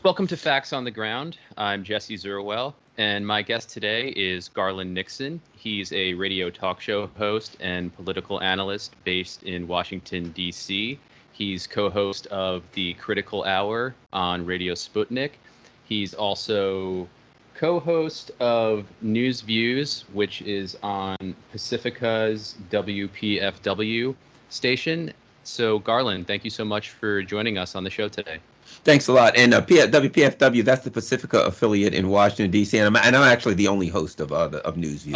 Welcome to Facts on the Ground. I'm Jesse Zerwell, and my guest today is Garland Nixon. He's a radio talk show host and political analyst based in Washington, D.C. He's co-host of the Critical Hour on Radio Sputnik. He's also co-host of News Views, which is on Pacifica's WPFW station. So, Garland, thank you so much for joining us on the show today. Thanks a lot. And WPFW, that's the Pacifica affiliate in Washington, D.C. And I'm actually the only host of News Views.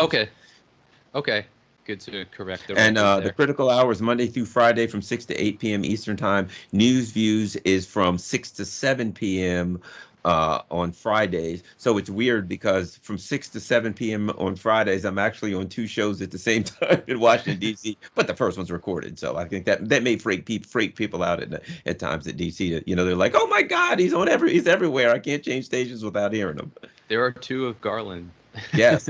Okay. Good to correct the And record the Critical Hour is Monday through Friday from 6 to 8 p.m. Eastern Time. News Views is from 6 to 7 p.m. On Fridays. So it's weird because from 6 to 7 p.m. on Fridays, I'm actually on two shows at the same time in Washington, D.C., but the first one's recorded. So I think that may freak people out at times at D.C. They're like, oh my God, he's everywhere. I can't change stations without hearing him. There are two of Garland. Yes.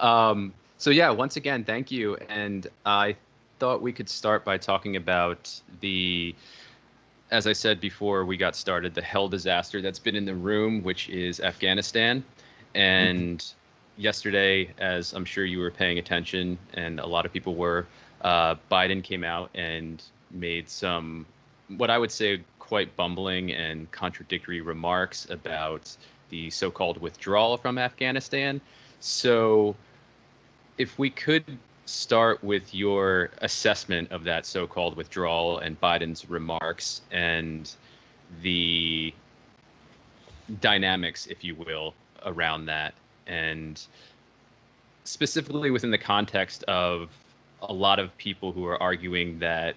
So yeah, once again, thank you. And I thought we could start by talking about as I said before we got started, the hell disaster that's been in the room, which is Afghanistan. And yesterday, as I'm sure you were paying attention, and a lot of people were, Biden came out and made some, what I would say, quite bumbling and contradictory remarks about the so-called withdrawal from Afghanistan. So if we could start with your assessment of that so-called withdrawal and Biden's remarks and the dynamics, if you will, around that, and specifically within the context of a lot of people who are arguing that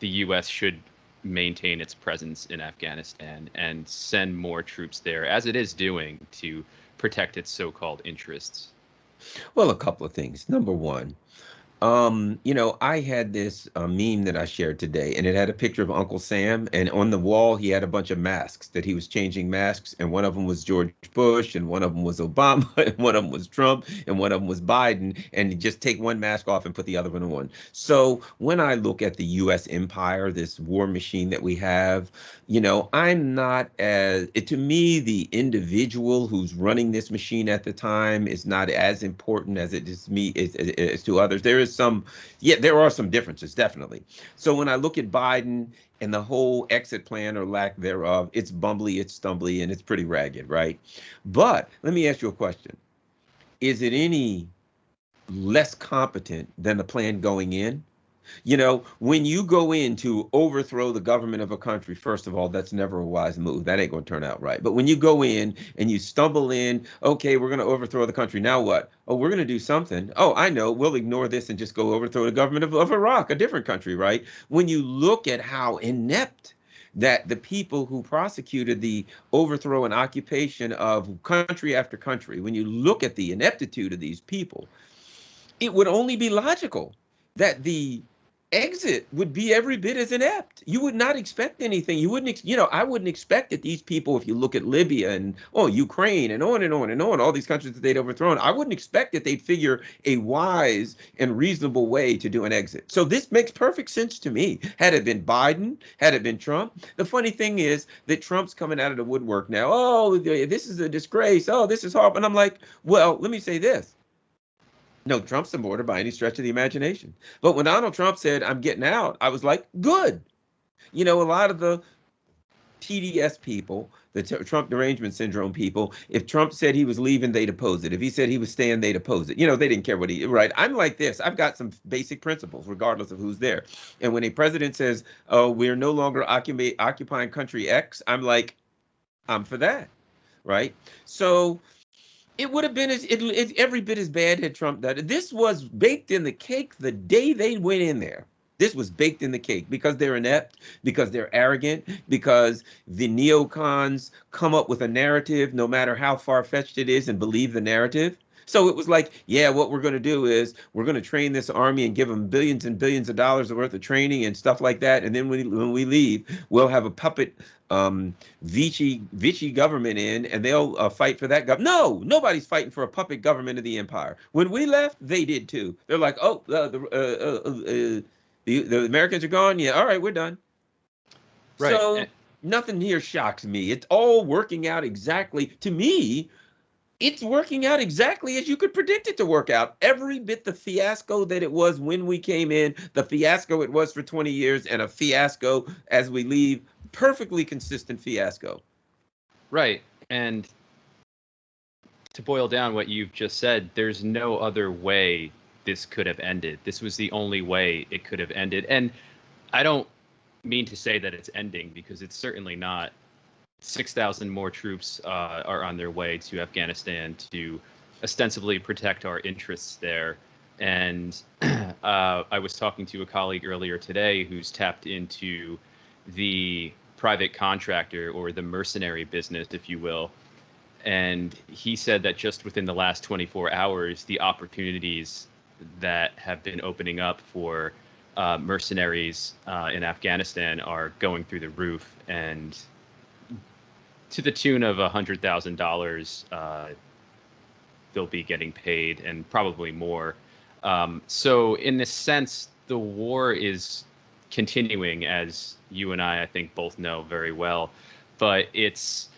the U.S. should maintain its presence in Afghanistan and send more troops there, as it is doing, to protect its so-called interests. Well, a couple of things. Number one, I had this meme that I shared today, and it had a picture of Uncle Sam, and on the wall he had a bunch of masks that he was changing masks, and one of them was George Bush, and one of them was Obama, and one of them was Trump, and one of them was Biden, and you just take one mask off and put the other one on. So when I look at the U.S. empire, this war machine that we have, I'm not to me, the individual who's running this machine at the time is not as important as it is me as to others. There are some differences, definitely. So when I look at Biden and the whole exit plan or lack thereof, it's bumbly, it's stumbly, and it's pretty ragged, right? But let me ask you a question. Is it any less competent than the plan going in? When you go in to overthrow the government of a country, first of all, that's never a wise move. That ain't going to turn out right. But when you go in and you stumble in, okay, we're going to overthrow the country. Now what? Oh, we're going to do something. Oh, I know. We'll ignore this and just go overthrow the government of Iraq, a different country, right? When you look at how inept that the people who prosecuted the overthrow and occupation of country after country, when you look at the ineptitude of these people, it would only be logical that the exit would be every bit as inept. You would not expect anything. You wouldn't, I wouldn't expect that these people, if you look at Libya and Ukraine and on and on and on, all these countries that they'd overthrown, I wouldn't expect that they'd figure a wise and reasonable way to do an exit. So this makes perfect sense to me. Had it been Biden, had it been Trump, the funny thing is that Trump's coming out of the woodwork now. Oh, this is a disgrace. Oh, this is horrible. And I'm like, well, let me say this. No, Trump's the border by any stretch of the imagination. But when Donald Trump said, I'm getting out, I was like, good. A lot of the TDS people, the Trump derangement syndrome people, if Trump said he was leaving, they'd oppose it. If he said he was staying, they'd oppose it. They didn't care right? I'm like this. I've got some basic principles, regardless of who's there. And when a president says, oh, we're no longer occupying country X, I'm like, I'm for that, right? So it would have been every bit as bad had Trump done it. This was baked in the cake the day they went in there. This was baked in the cake because they're inept, because they're arrogant, because the neocons come up with a narrative, no matter how far-fetched it is, and believe the narrative. So it was like, yeah, what we're going to do is we're going to train this army and give them billions and billions of dollars worth of training and stuff like that. And then when we leave, we'll have a puppet Vichy government in, and they'll fight for that government. No, nobody's fighting for a puppet government of the empire. When we left, they did too. They're like, oh, the Americans are gone. Yeah, all right, we're done. Right. So Nothing here shocks me. It's all working out exactly, to me, it's working out exactly as you could predict it to work out. Every bit the fiasco that it was when we came in, the fiasco it was for 20 years, and a fiasco as we leave, perfectly consistent fiasco. Right. And to boil down what you've just said, there's no other way this could have ended. This was the only way it could have ended. And I don't mean to say that it's ending, because it's certainly not. 6,000 more troops are on their way to Afghanistan to ostensibly protect our interests there. And I was talking to a colleague earlier today who's tapped into the private contractor, or the mercenary business, if you will. And he said that just within the last 24 hours, the opportunities that have been opening up for mercenaries in Afghanistan are going through the roof, and to the tune of $100,000, they'll be getting paid, and probably more. So in this sense, the war is continuing, as you and I think, both know very well. But it's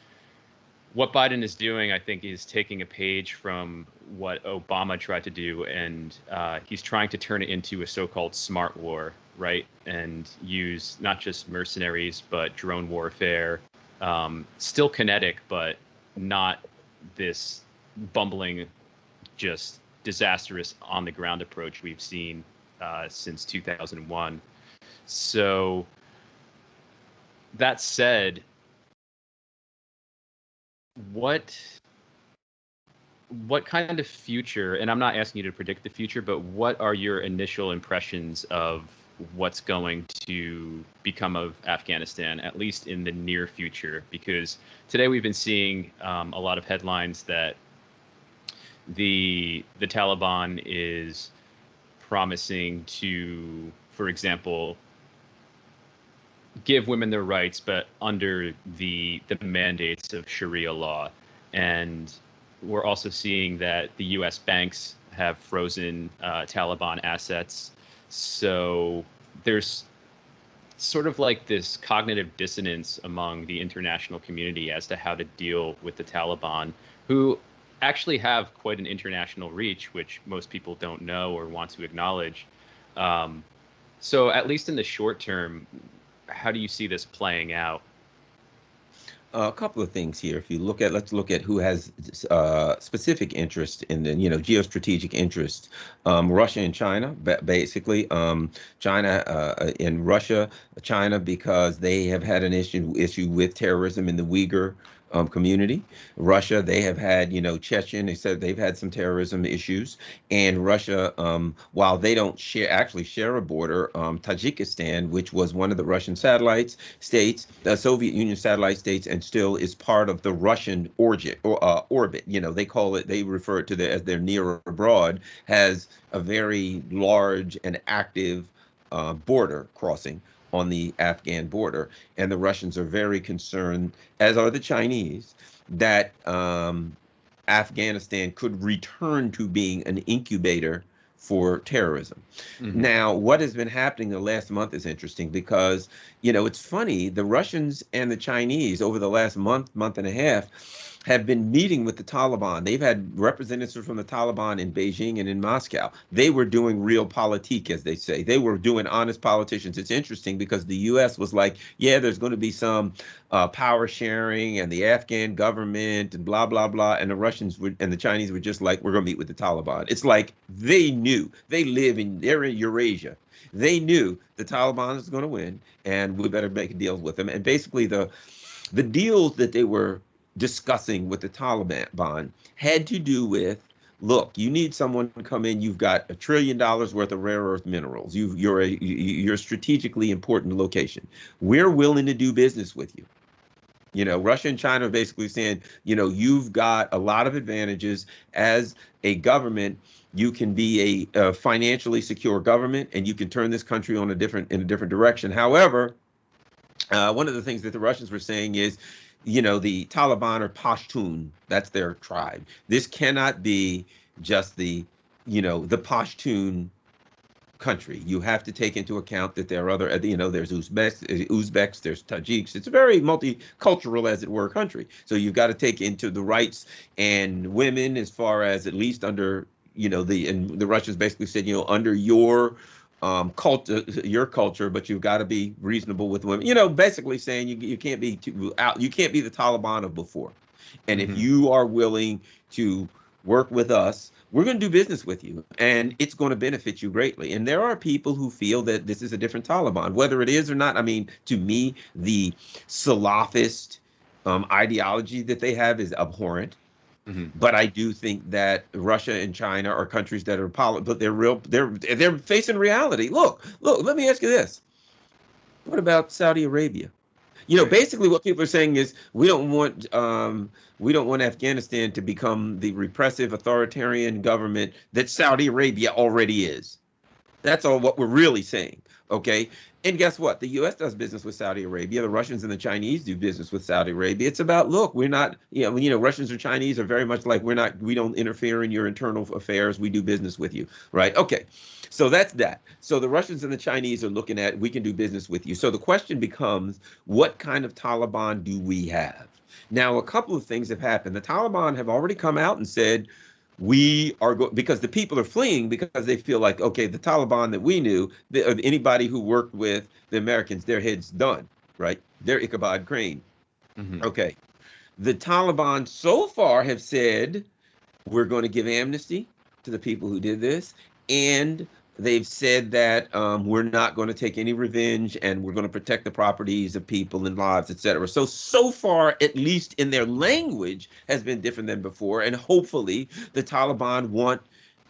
what Biden is doing, I think, is taking a page from what Obama tried to do, and he's trying to turn it into a so-called smart war, right? And use not just mercenaries, but drone warfare. Still kinetic, but not this bumbling, just disastrous on-the-ground approach we've seen since 2001. So that said, what kind of future, and I'm not asking you to predict the future, but what are your initial impressions of what's going to become of Afghanistan, at least in the near future? Because today we've been seeing a lot of headlines that the Taliban is promising to, for example, give women their rights, but under the mandates of Sharia law. And we're also seeing that the U.S. banks have frozen Taliban assets. So there's sort of like this cognitive dissonance among the international community as to how to deal with the Taliban, who actually have quite an international reach, which most people don't know or want to acknowledge. So at least in the short term, how do you see this playing out? A couple of things here. If you look at, let's look at who has specific interest in the, geostrategic interest. Russia and China, basically. China and Russia, China, because they have had an issue with terrorism in the Uyghur community. Russia, they have had, Chechen, they said they've had some terrorism issues. And Russia, while they don't actually share a border, Tajikistan, which was one of the Russian satellite states, the Soviet Union satellite states, and still is part of the Russian orbit. They refer to it as their near abroad, has a very large and active border crossing on the Afghan border. And the Russians are very concerned, as are the Chinese, that Afghanistan could return to being an incubator for terrorism. Mm-hmm. Now, what has been happening the last month is interesting because, it's funny, the Russians and the Chinese over the last month and a half have been meeting with the Taliban. They've had representatives from the Taliban in Beijing and in Moscow. They were doing realpolitik, as they say. They were doing honest politicians. It's interesting because the U.S. was like, yeah, there's going to be some power sharing and the Afghan government and blah, blah, blah. And the Russians and the Chinese were just like, we're going to meet with the Taliban. It's like they knew. They're in Eurasia. They knew the Taliban was going to win and we better make deals with them. And basically the deals that they were discussing with the Taliban had to do with, look, you need someone to come in. You've got $1 trillion worth of rare earth minerals. You're a strategically important location. We're willing to do business with you. Russia and China are basically saying, you've got a lot of advantages as a government. You can be a financially secure government, and you can turn this country in a different direction. However, one of the things that the Russians were saying is, the Taliban are Pashtun. That's their tribe. This cannot be just the Pashtun country. You have to take into account that there are other, there's Uzbeks, there's Tajiks. It's a very multicultural, as it were, country. So you've got to take into the rights and women, as far as at least under, and the Russians basically said, under your culture, but you've got to be reasonable with women. Basically saying you can't be too out. You can't be the Taliban of before. And if you are willing to work with us, we're going to do business with you, and it's going to benefit you greatly. And there are people who feel that this is a different Taliban, whether it is or not. I mean, to me, the Salafist ideology that they have is abhorrent. But I do think that Russia and China are countries that are but they're facing reality. Look, let me ask you this. What about Saudi Arabia? Basically what people are saying is we don't want Afghanistan to become the repressive authoritarian government that Saudi Arabia already is. That's all what we're really saying. Okay. And guess what? The U.S. does business with Saudi Arabia. The Russians and the Chinese do business with Saudi Arabia. It's about, look, we're not, Russians or Chinese are very much like we don't interfere in your internal affairs. We do business with you. Right. Okay. So that's that. So the Russians and the Chinese are looking at, we can do business with you. So the question becomes, what kind of Taliban do we have? Now, a couple of things have happened. The Taliban have already come out and said, because the people are fleeing because they feel like, okay, the Taliban that we knew, anybody who worked with the Americans, their head's done, right? They're Ichabod Crane. Okay. The Taliban so far have said, we're going to give amnesty to the people who did this. And they've said that we're not going to take any revenge, and we're going to protect the properties of people and lives, etc. So far, at least in their language, has been different than before. And hopefully the Taliban want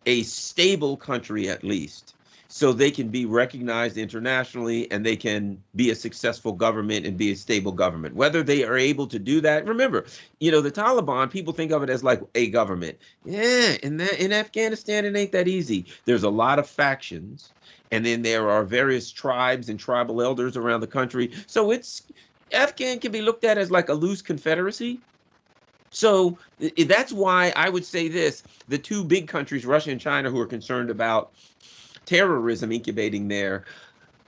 a stable country at least, so they can be recognized internationally and they can be a successful government and be a stable government. Whether they are able to do that, remember, the Taliban, people think of it as like a government. Yeah, in Afghanistan, it ain't that easy. There's a lot of factions, and then there are various tribes and tribal elders around the country. So Afghan can be looked at as like a loose confederacy. So that's why I would say this: the two big countries, Russia and China, who are concerned about terrorism incubating there,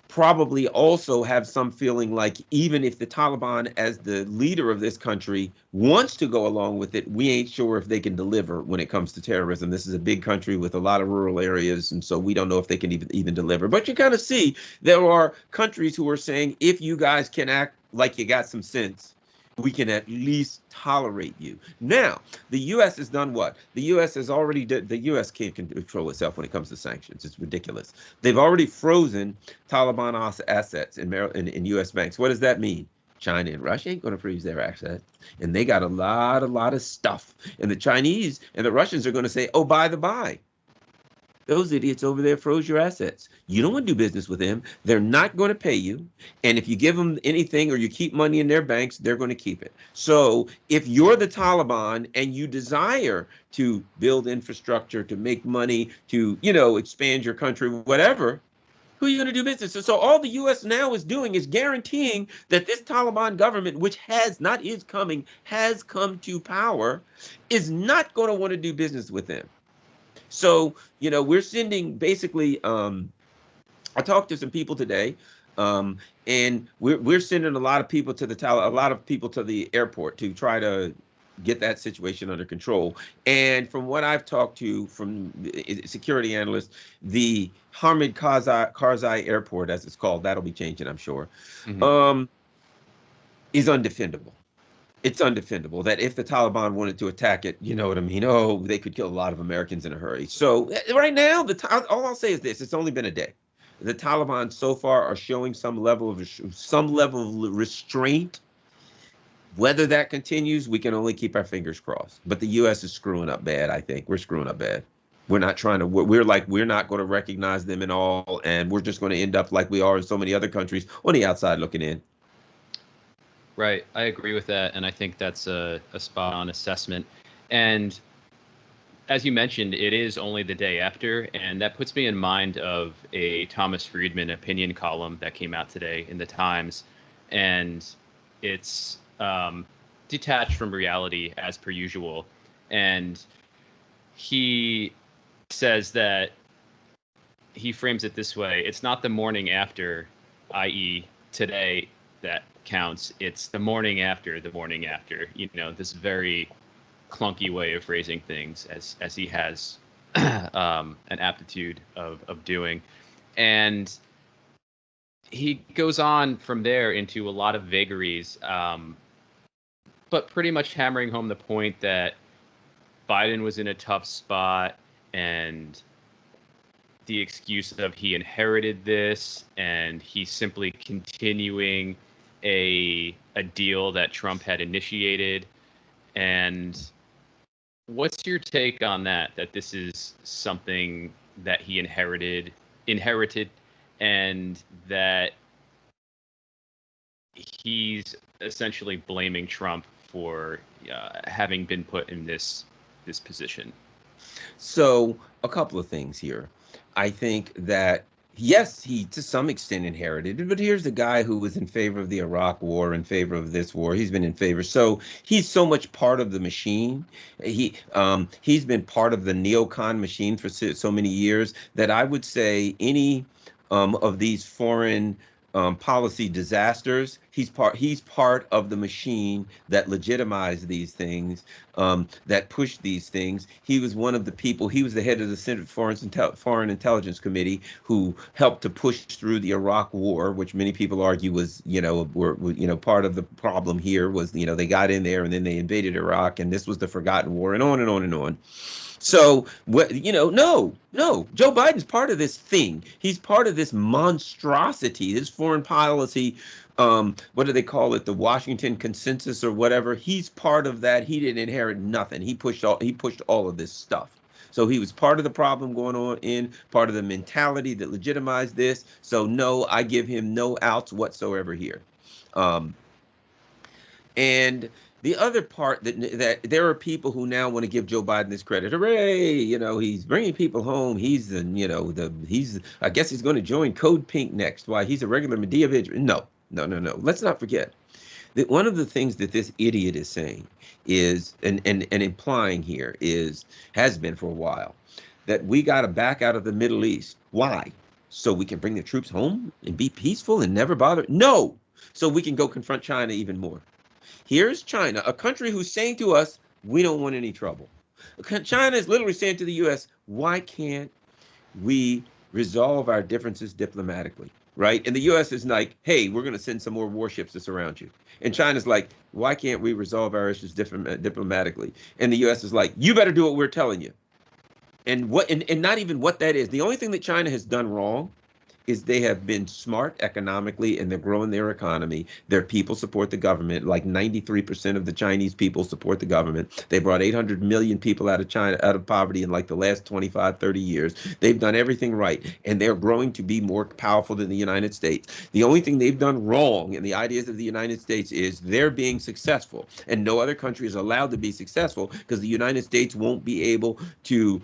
probably also have some feeling like, even if the Taliban as the leader of this country wants to go along with it, we ain't sure if they can deliver when it comes to terrorism. This is a big country with a lot of rural areas, and so we don't know if they can even deliver. But you kind of see there are countries who are saying, if you guys can act like you got some sense, we can at least tolerate you. Now, the U.S. has done what? The U.S. has already the U.S. can't control itself when it comes to sanctions. It's ridiculous. They've already frozen Taliban assets in U.S. banks. What does that mean? China and Russia ain't going to freeze their assets, and they got a lot of stuff. And the Chinese and the Russians are going to say, oh, by the by, those idiots over there froze your assets. You don't want to do business with them. They're not going to pay you. And if you give them anything or you keep money in their banks, they're going to keep it. So if you're the Taliban and you desire to build infrastructure, to make money, to, expand your country, whatever, who are you going to do business with? So all the U.S. now is doing is guaranteeing that this Taliban government, which has come to power, is not going to want to do business with them. So, we're sending basically, I talked to some people today, and we're sending a lot of people to the airport to try to get that situation under control. And from what I've talked to from security analysts, the Hamid Karzai Airport, as it's called, that'll be changing, I'm sure, is undefendable. It's undefendable that if the Taliban wanted to attack it, you know what I mean? Oh, they could kill a lot of Americans in a hurry. So right now, all I'll say is this: it's only been a day. The Taliban so far are showing some level of restraint. Whether that continues, we can only keep our fingers crossed. But the U.S. is screwing up bad. I think we're screwing up bad. We're not trying to. We're not going to recognize them at all, and we're just going to end up like we are in so many other countries on the outside looking in. Right. I agree with that. And I think that's a spot on assessment. And as you mentioned, it is only the day after. And that puts me in mind of a Thomas Friedman opinion column that came out today in the Times. And it's detached from reality as per usual. And he says that he frames it this way: it's not the morning after, i.e., today, that counts. It's the morning after the morning after. You know, this very clunky way of phrasing things, as he has an aptitude of doing, and he goes on from there into a lot of vagaries, but pretty much hammering home the point that Biden was in a tough spot, and the excuse of he inherited this and he's simply continuing a deal that Trump had initiated. And what's your take on that? That this is something that he inherited, and that he's essentially blaming Trump for having been put in this position. So a couple of things here. I think that yes, he to some extent inherited it, but here's the guy who was in favor of the Iraq War, in favor of this war. He's been in favor. So he's so much part of the machine. He's been part of the neocon machine for so many years that I would say any of these foreign policy disasters, he's part of the machine that legitimized these things, that pushed these things. He was one of the people. He was the head of the Senate Foreign Intelligence Committee who helped to push through the Iraq War, which many people argue was, were part of the problem here was, they got in there and then they invaded Iraq, and this was the forgotten war, and on and on and on. So, no, Joe Biden's part of this thing. He's part of this monstrosity, this foreign policy. What do they call it? The Washington Consensus or whatever. He's part of that. He didn't inherit nothing. He pushed all of this stuff. So he was part of the problem going on, part of the mentality that legitimized this. So no, I give him no outs whatsoever here. And the other part that there are people who now want to give Joe Biden this credit. Hooray! He's bringing people home. He's I guess he's going to join Code Pink next. Why? He's a regular Medea vigil. No. Let's not forget that one of the things that this idiot is saying is, and implying here has been for a while, that we got to back out of the Middle East. Why? So we can bring the troops home and be peaceful and never bother? No. So we can go confront China even more. Here's China, a country who's saying to us, we don't want any trouble. China is literally saying to the U.S., why can't we resolve our differences diplomatically, right? And the U.S. is like, hey, we're going to send some more warships to surround you. And China's like, why can't we resolve our issues diplomatically? And the U.S. is like, you better do what we're telling you. And not even what that is. The only thing that China has done wrong is they have been smart economically, and they're growing their economy. Their people support the government. Like 93% of the Chinese people support the government. They brought 800 million people out of China, out of poverty in like the last 25, 30 years. They've done everything right, and they're growing to be more powerful than the United States. The only thing they've done wrong in the ideas of the United States is they're being successful, and no other country is allowed to be successful because the United States won't be able to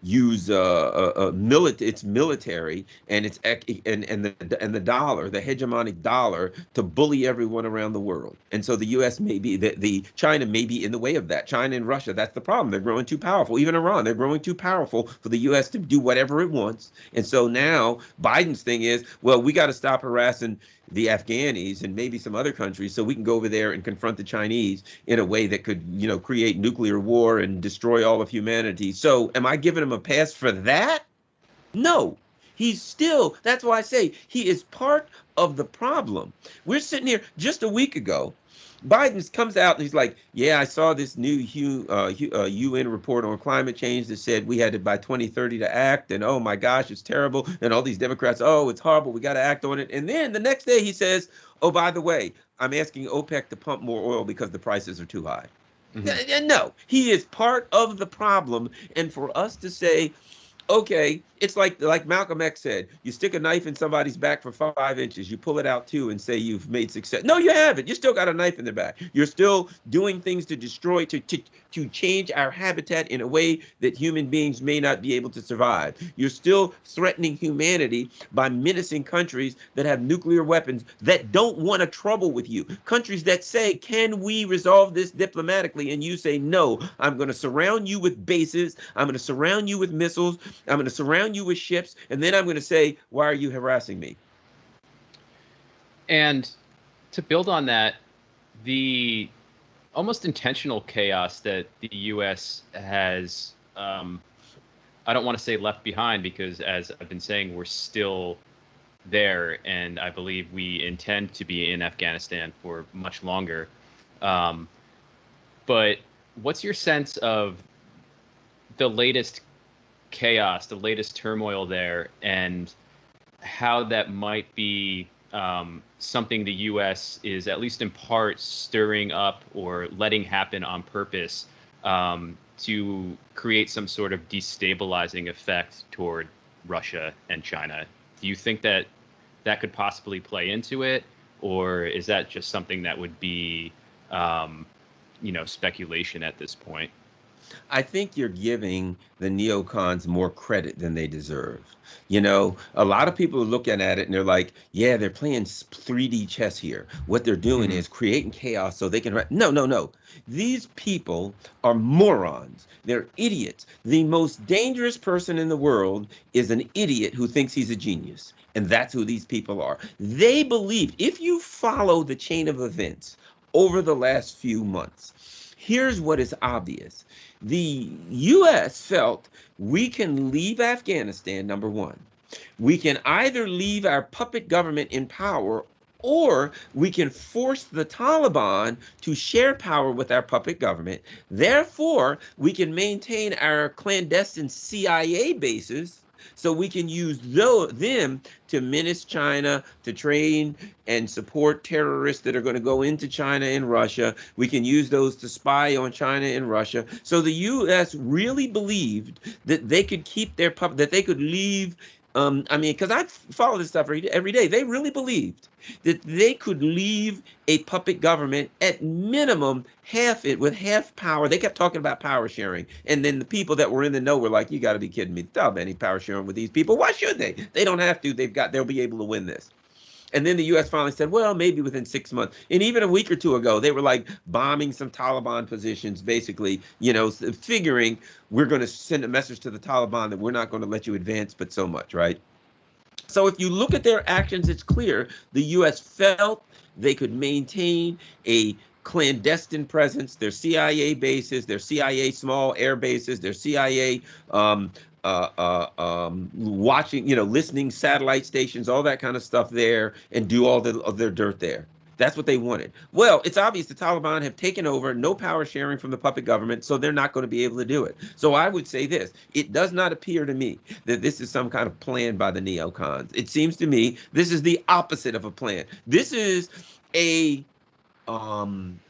use its military and its the dollar, the hegemonic dollar, to bully everyone around the world. And so the U.S. may be the China may be in the way of that. China and Russia, that's the problem. They're growing too powerful. Even Iran, they're growing too powerful for the U.S. to do whatever it wants. And so now Biden's thing is, well, we got to stop harassing the Afghanis and maybe some other countries so we can go over there and confront the Chinese in a way that could, create nuclear war and destroy all of humanity. So am I giving him a pass for that? No. He's still, that's why I say he is part of the problem. We're sitting here just a week ago. Biden comes out and he's like, yeah, I saw this new UN report on climate change that said we had to by 2030 to act. And oh my gosh, it's terrible. And all these Democrats, oh, it's horrible. We got to act on it. And then the next day he says, oh, by the way, I'm asking OPEC to pump more oil because the prices are too high. Mm-hmm. No, he is part of the problem. And for us to say, okay, it's like Malcolm X said, you stick a knife in somebody's back for 5 inches, you pull it out 2 and say you've made success. No, you haven't. You still got a knife in the back. You're still doing things to destroy, to change our habitat in a way that human beings may not be able to survive. You're still threatening humanity by menacing countries that have nuclear weapons that don't want to trouble with you. Countries that say, can we resolve this diplomatically? And you say, no, I'm going to surround you with bases. I'm going to surround you with missiles. I'm going to surround you with ships, and then I'm going to say, why are you harassing me? And to build on that, the almost intentional chaos that the U.S. has, I don't want to say left behind, because as I've been saying, we're still there, and I believe we intend to be in Afghanistan for much longer. But what's your sense of the latest chaos, the latest turmoil there, and how that might be something the U.S. is at least in part stirring up or letting happen on purpose to create some sort of destabilizing effect toward Russia and China? Do you think that that could possibly play into it, or is that just something that would be, speculation at this point? I think you're giving the neocons more credit than they deserve. A lot of people are looking at it and they're like, yeah, they're playing 3D chess here. What they're doing Mhm. is creating chaos so they can. No, no, no. These people are morons. They're idiots. The most dangerous person in the world is an idiot who thinks he's a genius. And that's who these people are. They believe, if you follow the chain of events over the last few months, here's what is obvious. The U.S. felt we can leave Afghanistan, number one. We can either leave our puppet government in power, or we can force the Taliban to share power with our puppet government. Therefore, we can maintain our clandestine CIA bases, so we can use them to menace China, to train and support terrorists that are going to go into China and Russia. We can use those to spy on China and Russia. So the U.S. really believed that they could keep their that they could leave. Because I follow this stuff every day. They really believed that they could leave a puppet government at minimum half it with half power. They kept talking about power sharing, and then the people that were in the know were like, "You got to be kidding me! Stop any power sharing with these people. Why should they? They don't have to. They'll be able to win this." And then the U.S. finally said, well, maybe within 6 months. And even a week or two ago, they were like bombing some Taliban positions, basically, figuring we're going to send a message to the Taliban that we're not going to let you advance, but so much, right? So if you look at their actions, it's clear the U.S. felt they could maintain a clandestine presence, their CIA bases, their CIA small air bases, their CIA watching, listening satellite stations, all that kind of stuff there, and do all of their dirt there. That's what they wanted. Well, it's obvious the Taliban have taken over, no power sharing from the puppet government, so they're not going to be able to do it. So I would say this: it does not appear to me that this is some kind of plan by the neocons. It seems to me this is the opposite of a plan. This is an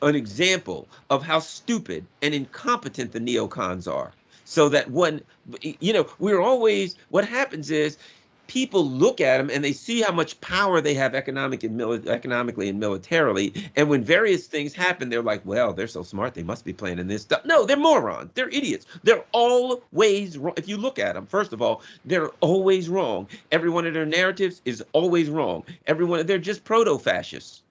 example of how stupid and incompetent the neocons are. So that we're always, what happens is people look at them and they see how much power they have economically and militarily. And when various things happen, they're like, well, they're so smart, they must be planning this stuff. No, they're morons. They're idiots. They're always wrong. If you look at them, first of all, they're always wrong. Every one of their narratives is always wrong. They're just proto-fascists.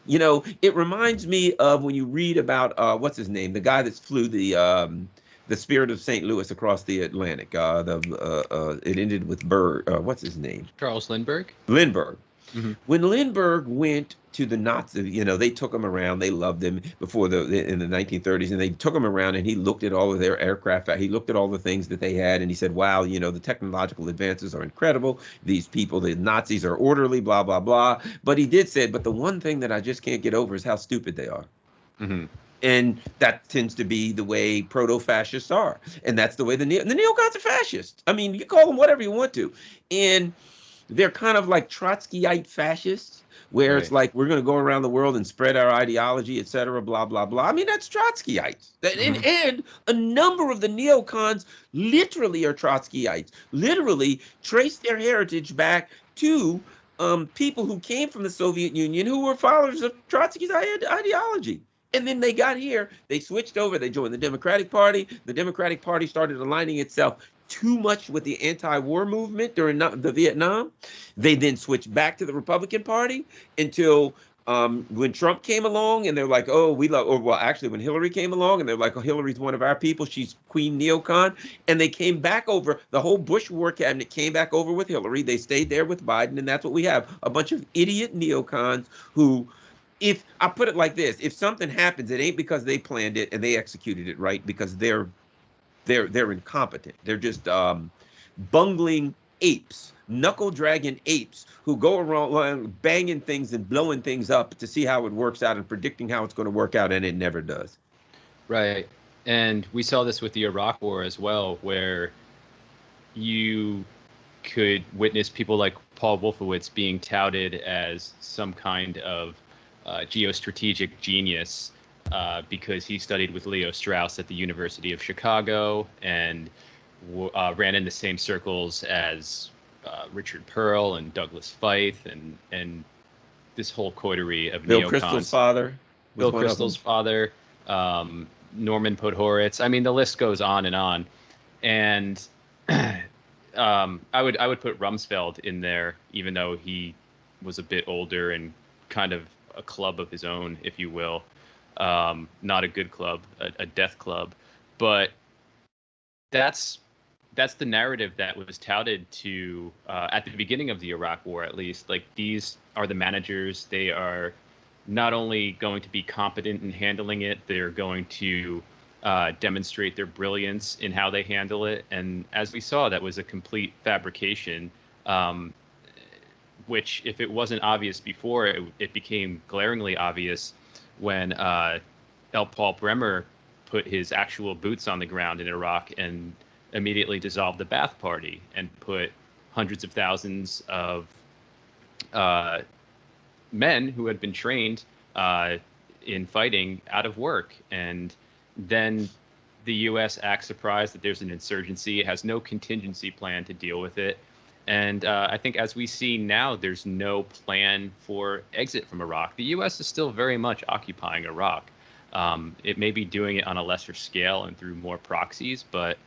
It reminds me of when you read about what's his name, the guy that flew the Spirit of St. Louis across the Atlantic. It ended with Berg. What's his name? Charles Lindbergh? Lindbergh. Mm-hmm. When Lindbergh went to the Nazis, they took him around. They loved him in the 1930s, and they took him around, and he looked at all of their aircraft. He looked at all the things that they had, and he said, wow, the technological advances are incredible. These people, the Nazis, are orderly, blah, blah, blah. But he did say, but the one thing that I just can't get over is how stupid they are. Mm-hmm. And that tends to be the way proto-fascists are. And that's the way the neocons are fascists. I mean, you call them whatever you want to. And they're kind of like Trotskyite fascists, where it's like, we're going to go around the world and spread our ideology, et cetera, blah, blah, blah. I mean, that's Trotskyite. Mm-hmm. And a number of the neocons literally are Trotskyites, literally trace their heritage back to people who came from the Soviet Union who were followers of Trotsky's ideology. And then they got here, they switched over, they joined the Democratic Party. The Democratic Party started aligning itself too much with the anti-war movement during the Vietnam. They then switched back to the Republican Party until When Trump came along and they're like, oh, we love, or well, actually, when Hillary came along and they're like, oh, Hillary's one of our people, she's Queen Neocon, and they came back over, the whole Bush war cabinet came back over with Hillary. They stayed there with Biden, and that's what we have, a bunch of idiot neocons who, if I put it like this, if something happens, it ain't because they planned it and they executed it right, because they're incompetent. They're just bungling apes, knuckle dragging apes who go around banging things and blowing things up to see how it works out and predicting how it's going to work out, and it never does. Right. And we saw this with the Iraq War as well, where you could witness people like Paul Wolfowitz being touted as some kind of geostrategic genius because he studied with Leo Strauss at the University of Chicago and ran in the same circles as Richard Pearl and Douglas Feith and this whole coterie of Bill Kristol's neocons. father was Bill one of them. Kristol's father, Norman Podhoretz. I mean, the list goes on and on. And I would put Rumsfeld in there, even though he was a bit older and kind of a club of his own, if you will. Not a good club, a death club. But that's the narrative that was touted to at the beginning of the Iraq War, at least. Like, these are the managers. They are not only going to be competent in handling it, they're going to demonstrate their brilliance in how they handle it. And as we saw, that was a complete fabrication, which, if it wasn't obvious before, it became glaringly obvious when L. Paul Bremer put his actual boots on the ground in Iraq and immediately dissolved the Ba'ath Party and put hundreds of thousands of men who had been trained in fighting out of work. And then the U.S. acts surprised that there's an insurgency. It has no contingency plan to deal with it. And I think, as we see now, there's no plan for exit from Iraq. The U.S. is still very much occupying Iraq. It may be doing it on a lesser scale and through more proxies, but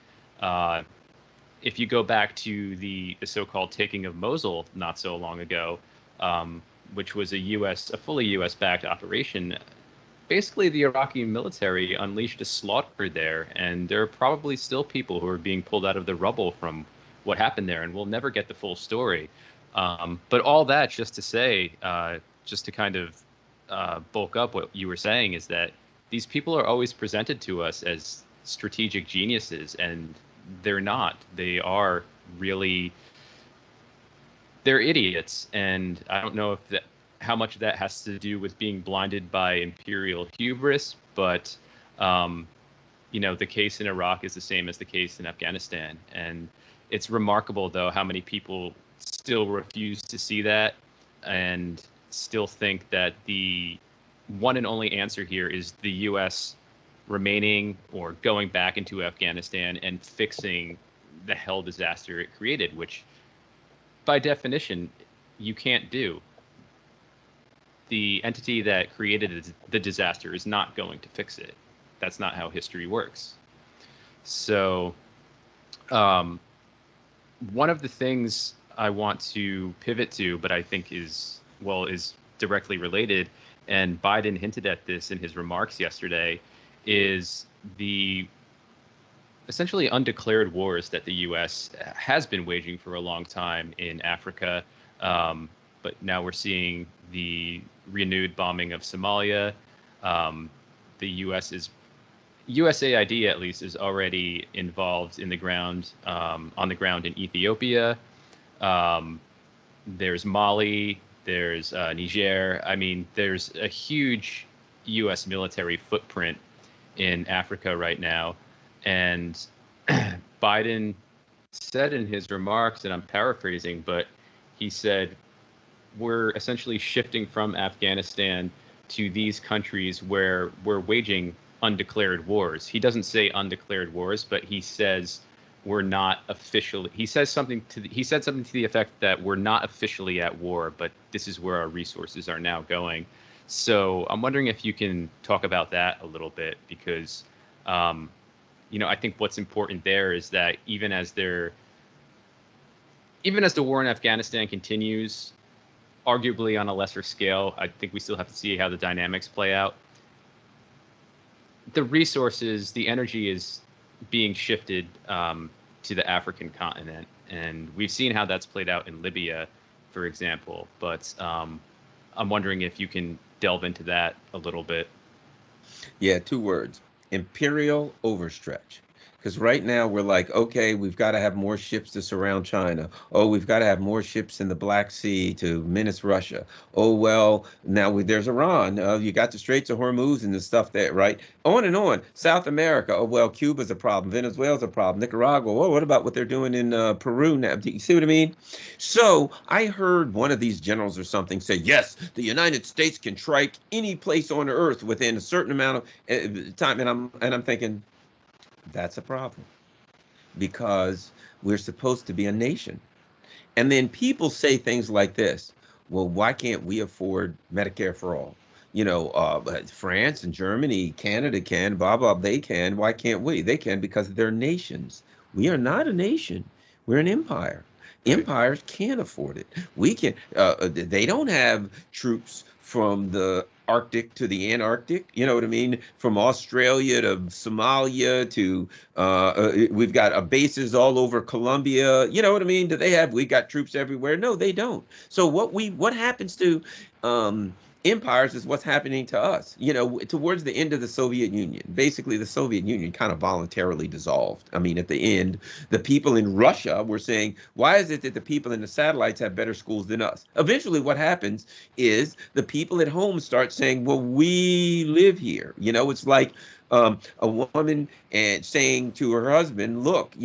if you go back to the so-called taking of Mosul not so long ago, which was a fully U.S.-backed operation, basically the Iraqi military unleashed a slaughter there, and there are probably still people who are being pulled out of the rubble from what happened there, and we'll never get the full story. But all that just to say, just to kind of bulk up what you were saying, is that these people are always presented to us as strategic geniuses, and they're not. They are really, they're idiots. And I don't know if how much of that has to do with being blinded by imperial hubris, but the case in Iraq is the same as the case in Afghanistan. And it's remarkable, though, how many people still refuse to see that and still think that the one and only answer here is the U.S. remaining or going back into Afghanistan and fixing the hell disaster it created, which by definition you can't do. The entity that created the disaster is not going to fix it. That's not how history works. So one of the things I want to pivot to, but I think is directly related, and Biden hinted at this in his remarks yesterday, is the essentially undeclared wars that the U.S. has been waging for a long time in Africa. But now we're seeing the renewed bombing of Somalia. The USAID, at least, is already involved on the ground in Ethiopia. There's Mali. There's Niger. I mean, there's a huge U.S. military footprint in Africa right now. And Biden said in his remarks, and I'm paraphrasing, but he said, we're essentially shifting from Afghanistan to these countries where we're waging undeclared wars. He doesn't say undeclared wars, but he says we're not officially. He said something to the effect that we're not officially at war, but this is where our resources are now going. So I'm wondering if you can talk about that a little bit, because I think what's important there is that even as the war in Afghanistan continues, arguably on a lesser scale. I think we still have to see how the dynamics play out. The resources, the energy is being shifted to the African continent, and we've seen how that's played out in Libya, for example. But I'm wondering if you can delve into that a little bit. Yeah, two words: Imperial overstretch. Because right now we're like, okay, we've got to have more ships to surround China. Oh, we've got to have more ships in the Black Sea to menace Russia. Oh, well, now there's Iran. You got the Straits of Hormuz and the stuff there, right? On and on. South America. Oh, well, Cuba's a problem. Venezuela's a problem. Nicaragua. Well, what about what they're doing in Peru now? Do you see what I mean? So I heard one of these generals or something say, yes, the United States can strike any place on earth within a certain amount of time. And I'm thinking, that's a problem because we're supposed to be a nation. And then people say things like this: well, why can't we afford Medicare for all? France and Germany, Canada can, blah, blah, they can. Why can't we? They can because they're nations. We are not a nation. We're an empire. Right. Empires can't afford it. We can. They don't have troops from the Arctic to the Antarctic. You know what I mean? From Australia to Somalia to we've got bases all over Colombia. You know what I mean? Do they have? We got troops everywhere? No, they don't. So what happens to um, empires is what's happening to us. Towards the end of the Soviet Union, basically the Soviet Union kind of voluntarily dissolved. I mean, at the end, the people in Russia were saying, why is it that the people in the satellites have better schools than us? Eventually, what happens is the people at home start saying, well, we live here. It's like a woman and saying to her husband, look,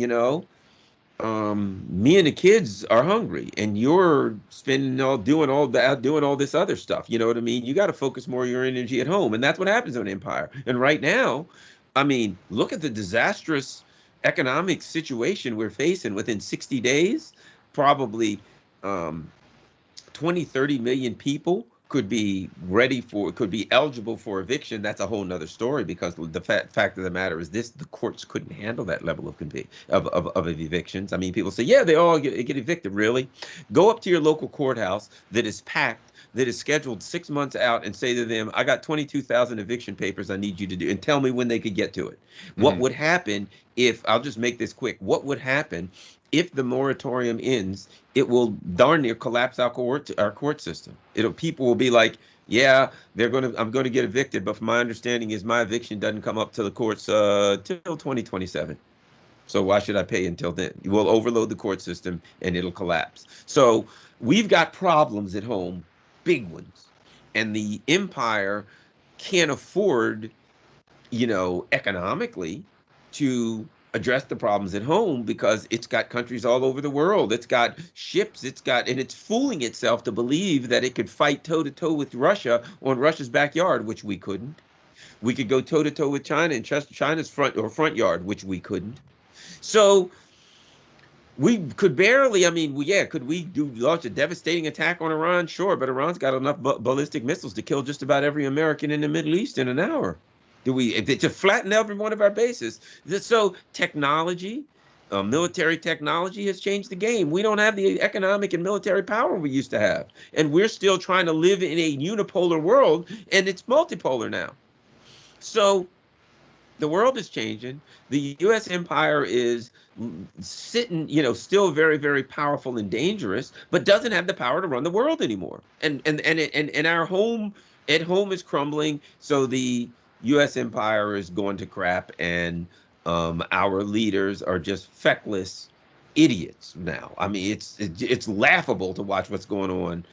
me and the kids are hungry and you're spending doing all this other stuff. You know what I mean? You got to focus more of your energy at home. And that's what happens on Empire. And right now, I mean, look at the disastrous economic situation we're facing. Within 60 days, probably 20, 30 million people could be eligible for eviction. That's a whole nother story because the fact of the matter is this: the courts couldn't handle that level of evictions. I mean, people say, yeah, they all get evicted. Really? Go up to your local courthouse that is packed, that is scheduled 6 months out, and say to them, I got 22,000 eviction papers I need you to do, and tell me when they could get to it. What Mm-hmm. would happen if, I'll just make this quick, what would happen if the moratorium ends? It will darn near collapse our court system. People will be like, yeah, I'm gonna get evicted, but from my understanding is my eviction doesn't come up to the courts till 2027. So why should I pay until then? You will overload the court system and it'll collapse. So we've got problems at home, big ones, and the empire can't afford, economically, to address the problems at home because it's got countries all over the world. It's got ships. And it's fooling itself to believe that it could fight toe to toe with Russia on Russia's backyard, which we couldn't. We could go toe to toe with China in China's front yard, which we couldn't. So we could barely, could we launch a devastating attack on Iran? Sure, but Iran's got enough ballistic missiles to kill just about every American in the Middle East in an hour. To flatten every one of our bases? So technology, military technology has changed the game. We don't have the economic and military power we used to have. And we're still trying to live in a unipolar world, and it's multipolar now. So the world is changing. The U.S. empire is sitting, still very, very powerful and dangerous, but doesn't have the power to run the world anymore. And our home at home is crumbling. So the U.S. empire is going to crap, and our leaders are just feckless idiots now. I mean, it's laughable to watch what's going on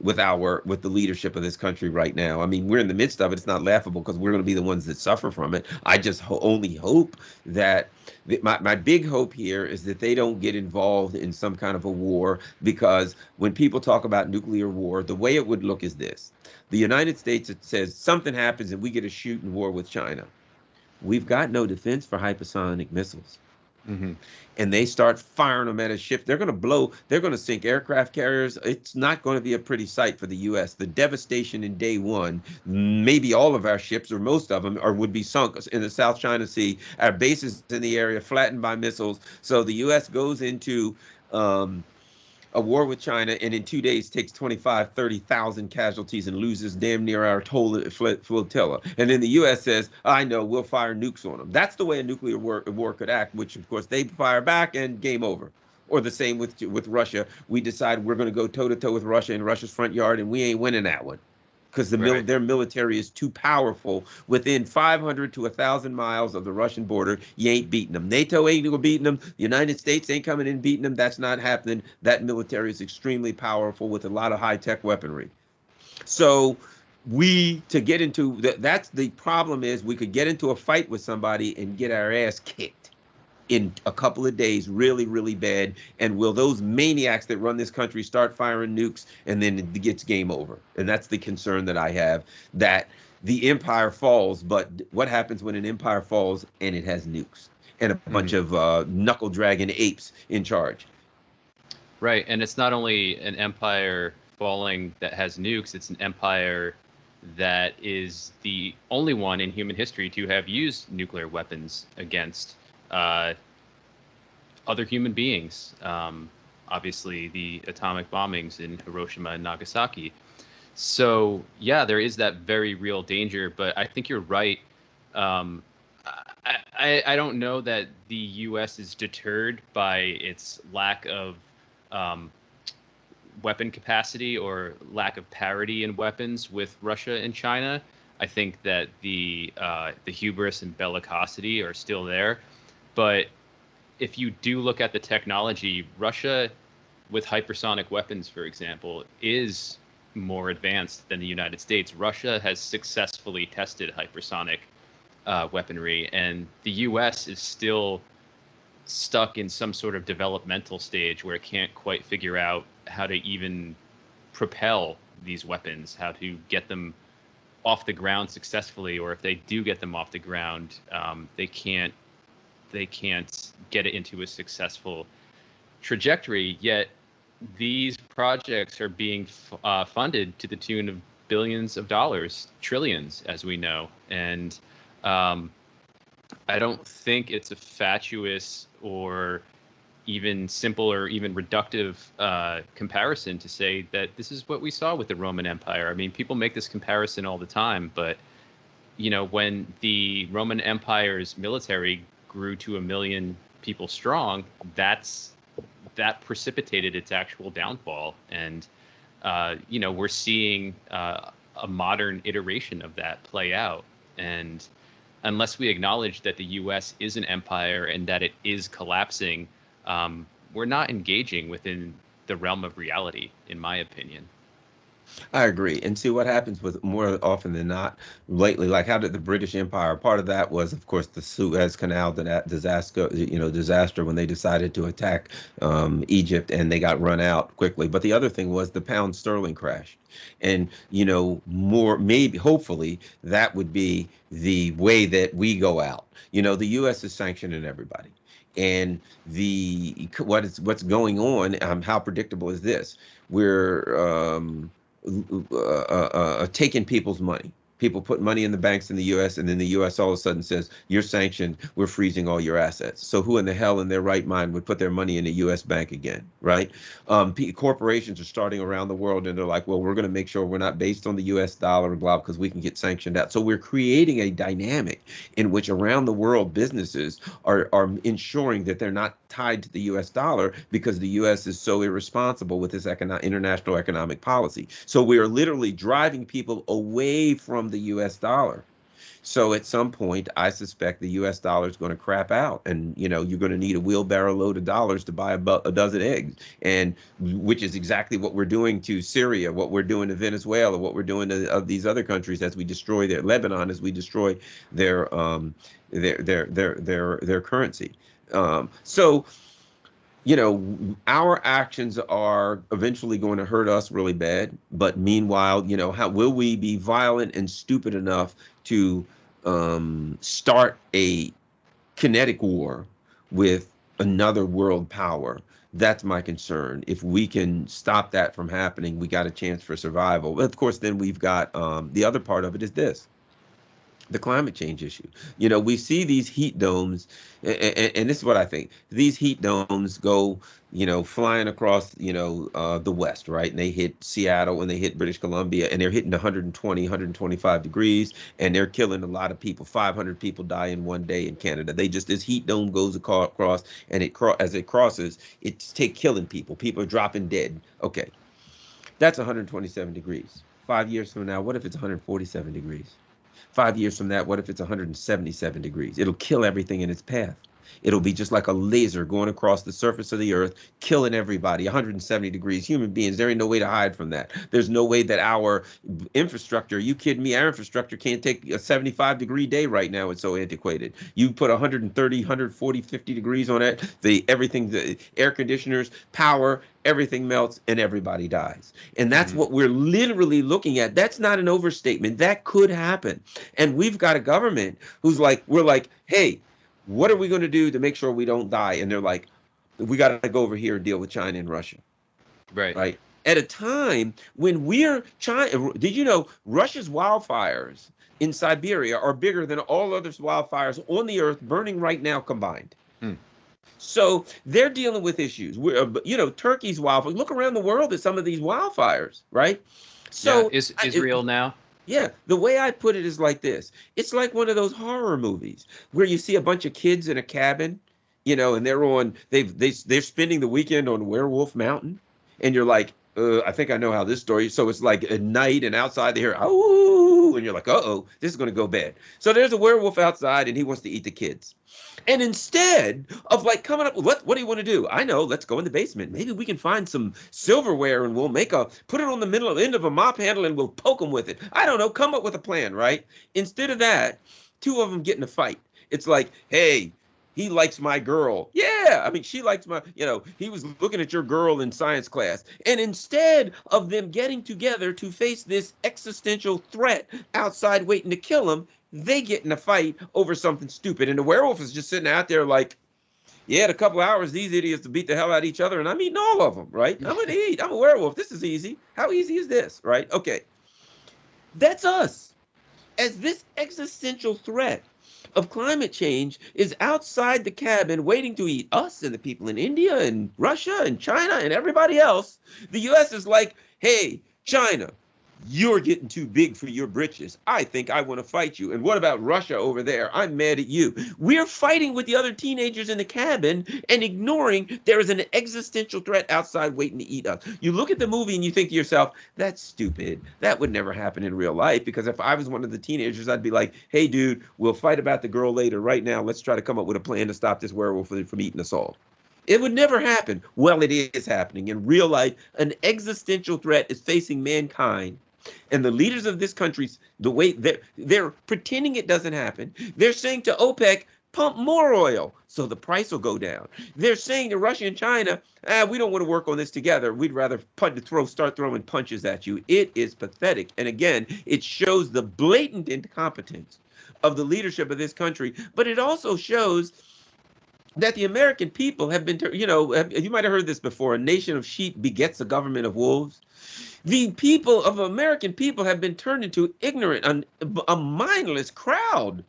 with the leadership of this country right now. I mean, we're in the midst of it. It's not laughable because we're going to be the ones that suffer from it. I just only hope that my big hope here is that they don't get involved in some kind of a war, because when people talk about nuclear war, the way it would look is this: the United States, it says something happens and we get a shooting war with China. We've got no defense for hypersonic missiles. Mm-hmm. And they start firing them at a ship, they're going to sink aircraft carriers. It's not going to be a pretty sight for the U.S. The devastation in day one, maybe all of our ships or most of them would be sunk in the South China Sea. Our bases in the area flattened by missiles. So the U.S. goes into a war with China, and in 2 days takes 25, 30,000 casualties and loses damn near our whole flotilla. And then the U.S. says, I know, we'll fire nukes on them. That's the way a nuclear war could act, which of course they fire back and game over. Or the same with Russia. We decide we're going to go toe to toe with Russia in Russia's front yard, and we ain't winning that one because Right. their military is too powerful. Within 500 to 1,000 miles of the Russian border, you ain't beating them. NATO ain't gonna beating them. The United States ain't coming in beating them. That's not happening. That military is extremely powerful with a lot of high-tech weaponry. So to get into that's the problem is we could get into a fight with somebody and get our ass kicked in a couple of days, really, really bad. And will those maniacs that run this country start firing nukes, and then it gets game over? And that's the concern that I have, that the empire falls. But what happens when an empire falls and it has nukes and a bunch Mhm. of knuckle dragging apes in charge? Right. And it's not only an empire falling that has nukes, it's an empire that is the only one in human history to have used nuclear weapons against uh, other human beings. Obviously, the atomic bombings in Hiroshima and Nagasaki. So, yeah, there is that very real danger, but I think you're right. Um, I don't know that the U.S. is deterred by its lack of um, weapon capacity or lack of parity in weapons with Russia and China. I think that the hubris and bellicosity are still there, but if you do look at the technology, Russia with hypersonic weapons, for example, is more advanced than the United States. Russia has successfully tested hypersonic weaponry, and the U.S. is still stuck in some sort of developmental stage where it can't quite figure out how to even propel these weapons, how to get them off the ground successfully, or if they do get them off the ground, they can't get it into a successful trajectory. Yet these projects are being funded to the tune of billions of dollars, trillions, as we know, and um, I don't think it's a fatuous or even simple or even reductive comparison to say that this is what we saw with the Roman Empire. I mean, people make this comparison all the time, but when the Roman Empire's military grew to 1 million people strong, that precipitated its actual downfall, and we're seeing a modern iteration of that play out, and unless we acknowledge that the U.S. is an empire and that it is collapsing, we're not engaging within the realm of reality, in my opinion. I agree. And see what happens with more often than not lately, like how did the British Empire, part of that was, of course, the Suez Canal disaster when they decided to attack Egypt and they got run out quickly. But the other thing was the pound sterling crash. And, more, maybe, hopefully, that would be the way that we go out. The U.S. is sanctioning everybody. And what's going on, how predictable is this? We're taking people's money. People put money in the banks in the U.S., and then the U.S. all of a sudden says, you're sanctioned, we're freezing all your assets. So who in the hell in their right mind would put their money in a U.S. bank again, right? Corporations are starting around the world, and they're like, well, we're going to make sure we're not based on the U.S. dollar, blah, because we can get sanctioned out. So we're creating a dynamic in which around the world businesses are ensuring that they're not tied to the U.S. dollar because the U.S. is so irresponsible with its international economic policy. So we are literally driving people away from the U.S. dollar. So at some point, I suspect the U.S. dollar is going to crap out, and you're going to need a wheelbarrow load of dollars to buy a dozen eggs, and which is exactly what we're doing to Syria, what we're doing to Venezuela, what we're doing to of these other countries as we destroy Lebanon, as we destroy their their currency. So our actions are eventually going to hurt us really bad. But meanwhile, how will we be violent and stupid enough to start a kinetic war with another world power? That's my concern. If we can stop that from happening, we got a chance for survival. But of course, then we've got the other part of it is this. the climate change issue. You know, we see these heat domes, and this is what I think. These heat domes go, you know, flying across, you know, the West, right? And they hit Seattle and they hit British Columbia, and they're hitting 120, 125 degrees, and they're killing a lot of people. 500 people die in one day in Canada. They just, this heat dome goes across, and as it crosses, it's killing people. People are dropping dead. Okay, that's 127 degrees. 5 years from now, what if it's 147 degrees? 5 years from that, what if it's 177 degrees? It'll kill everything in its path. It'll be just like a laser going across the surface of the earth, killing everybody. 170 degrees, human beings. There ain't no way to hide from that. There's no way that our infrastructure, you kidding me? Our infrastructure can't take a 75-degree day right now. It's so antiquated. You put 130, 140, 50 degrees on it, everything, the air conditioners, power, everything melts and everybody dies. And that's Hmm. what we're literally looking at. That's not an overstatement. That could happen. And we've got a government who's like, we're like, hey, what are we going to do to make sure we don't die? And they're like, we got to go over here and deal with China and Russia, Right. right? At a time when we're China, did you know Russia's wildfires in Siberia are bigger than all other wildfires on the earth burning right now combined? Hmm. So they're dealing with issues. You know, Turkey's wildfires. Look around the world at some of these wildfires, right? Yeah. So, Is Israel now? yeah, the way I put it is like this. It's like one of those horror movies where you see a bunch of kids in a cabin, you know, and they're spending the weekend on Werewolf Mountain, and you're like, I think I know how this story. So it's like at night and outside they hear oh, and you're like, uh-oh, this is gonna go bad. So there's a werewolf outside and he wants to eat the kids. And instead of like coming up with what do you want to do? I know, let's go in the basement. Maybe we can find some silverware and we'll put it on the end of a mop handle and we'll poke them with it. I don't know, come up with a plan, right? Instead of that, two of them get in a fight. It's like, hey, he likes my girl. Yeah, I mean, she likes he was looking at your girl in science class. And instead of them getting together to face this existential threat outside waiting to kill him, they get in a fight over something stupid. And the werewolf is just sitting out there like, yeah, in a couple of hours, these idiots will beat the hell out of each other, and I'm eating all of them, right? I'm going to eat. I'm a werewolf. This is easy. How easy is this, right? Okay. That's us. As this existential threat of climate change is outside the cabin waiting to eat us and the people in India and Russia and China and everybody else, the US is like, hey, China, you're getting too big for your britches. I think I want to fight you. And what about Russia over there? I'm mad at you. We're fighting with the other teenagers in the cabin and ignoring there is an existential threat outside waiting to eat us. You look at the movie and you think to yourself, that's stupid. That would never happen in real life. Because if I was one of the teenagers, I'd be like, hey, dude, we'll fight about the girl later. Right now, let's try to come up with a plan to stop this werewolf from eating us all. It would never happen. Well, it is happening. In real life, an existential threat is facing mankind. And the leaders of this country, the way they're pretending it doesn't happen, they're saying to OPEC, pump more oil so the price will go down. They're saying to Russia and China, we don't want to work on this together. We'd rather start throwing punches at you. It is pathetic. And again, it shows the blatant incompetence of the leadership of this country, but it also shows that the American people have been, you might have heard this before, a nation of sheep begets a government of wolves. The people of American people have been turned into ignorant, a mindless crowd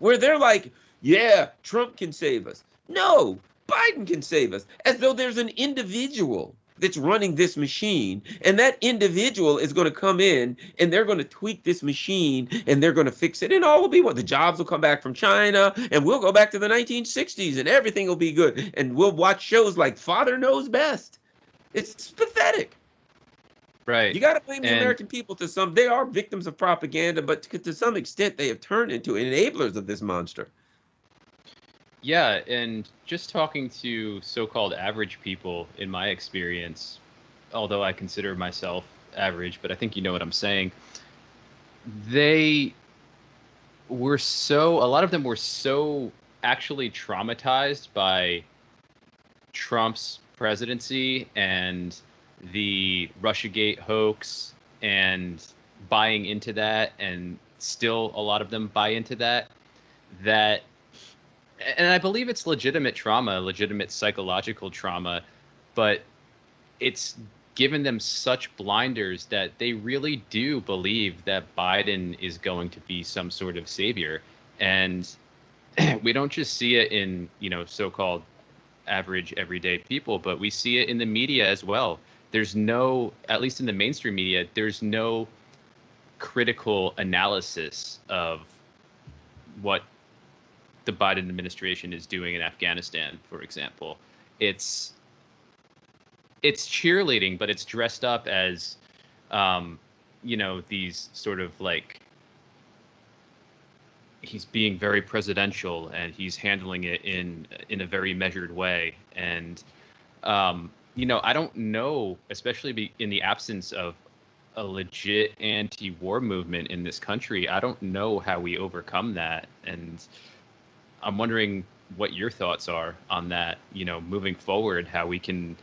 where they're like, yeah, Trump can save us. No, Biden can save us, as though there's an individual that's running this machine, and that individual is going to come in and they're going to tweak this machine and they're going to fix it, and all will be what the jobs will come back from China, and we'll go back to the 1960s and everything will be good, and we'll watch shows like Father Knows Best. It's pathetic. Right. You got to blame the And American people they are victims of propaganda, but to some extent they have turned into enablers of this monster. yeah, and just talking to so-called average people, in my experience, although I consider myself average, but I think you know what I'm saying, they a lot of them were so actually traumatized by Trump's presidency and the Russiagate hoax and buying into that, and still a lot of them buy into that, and I believe it's legitimate trauma, legitimate psychological trauma, but it's given them such blinders that they really do believe that Biden is going to be some sort of savior. And we don't just see it in, so-called average everyday people, but we see it in the media as well. There's no, at least in the mainstream media, there's no critical analysis of what the Biden administration is doing in Afghanistan, for example. It's cheerleading, but it's dressed up as, these sort of like, he's being very presidential and he's handling it in a very measured way. And, I don't know, especially in the absence of a legit anti-war movement in this country, I don't know how we overcome that. And I'm wondering what your thoughts are on that, moving forward, how we can,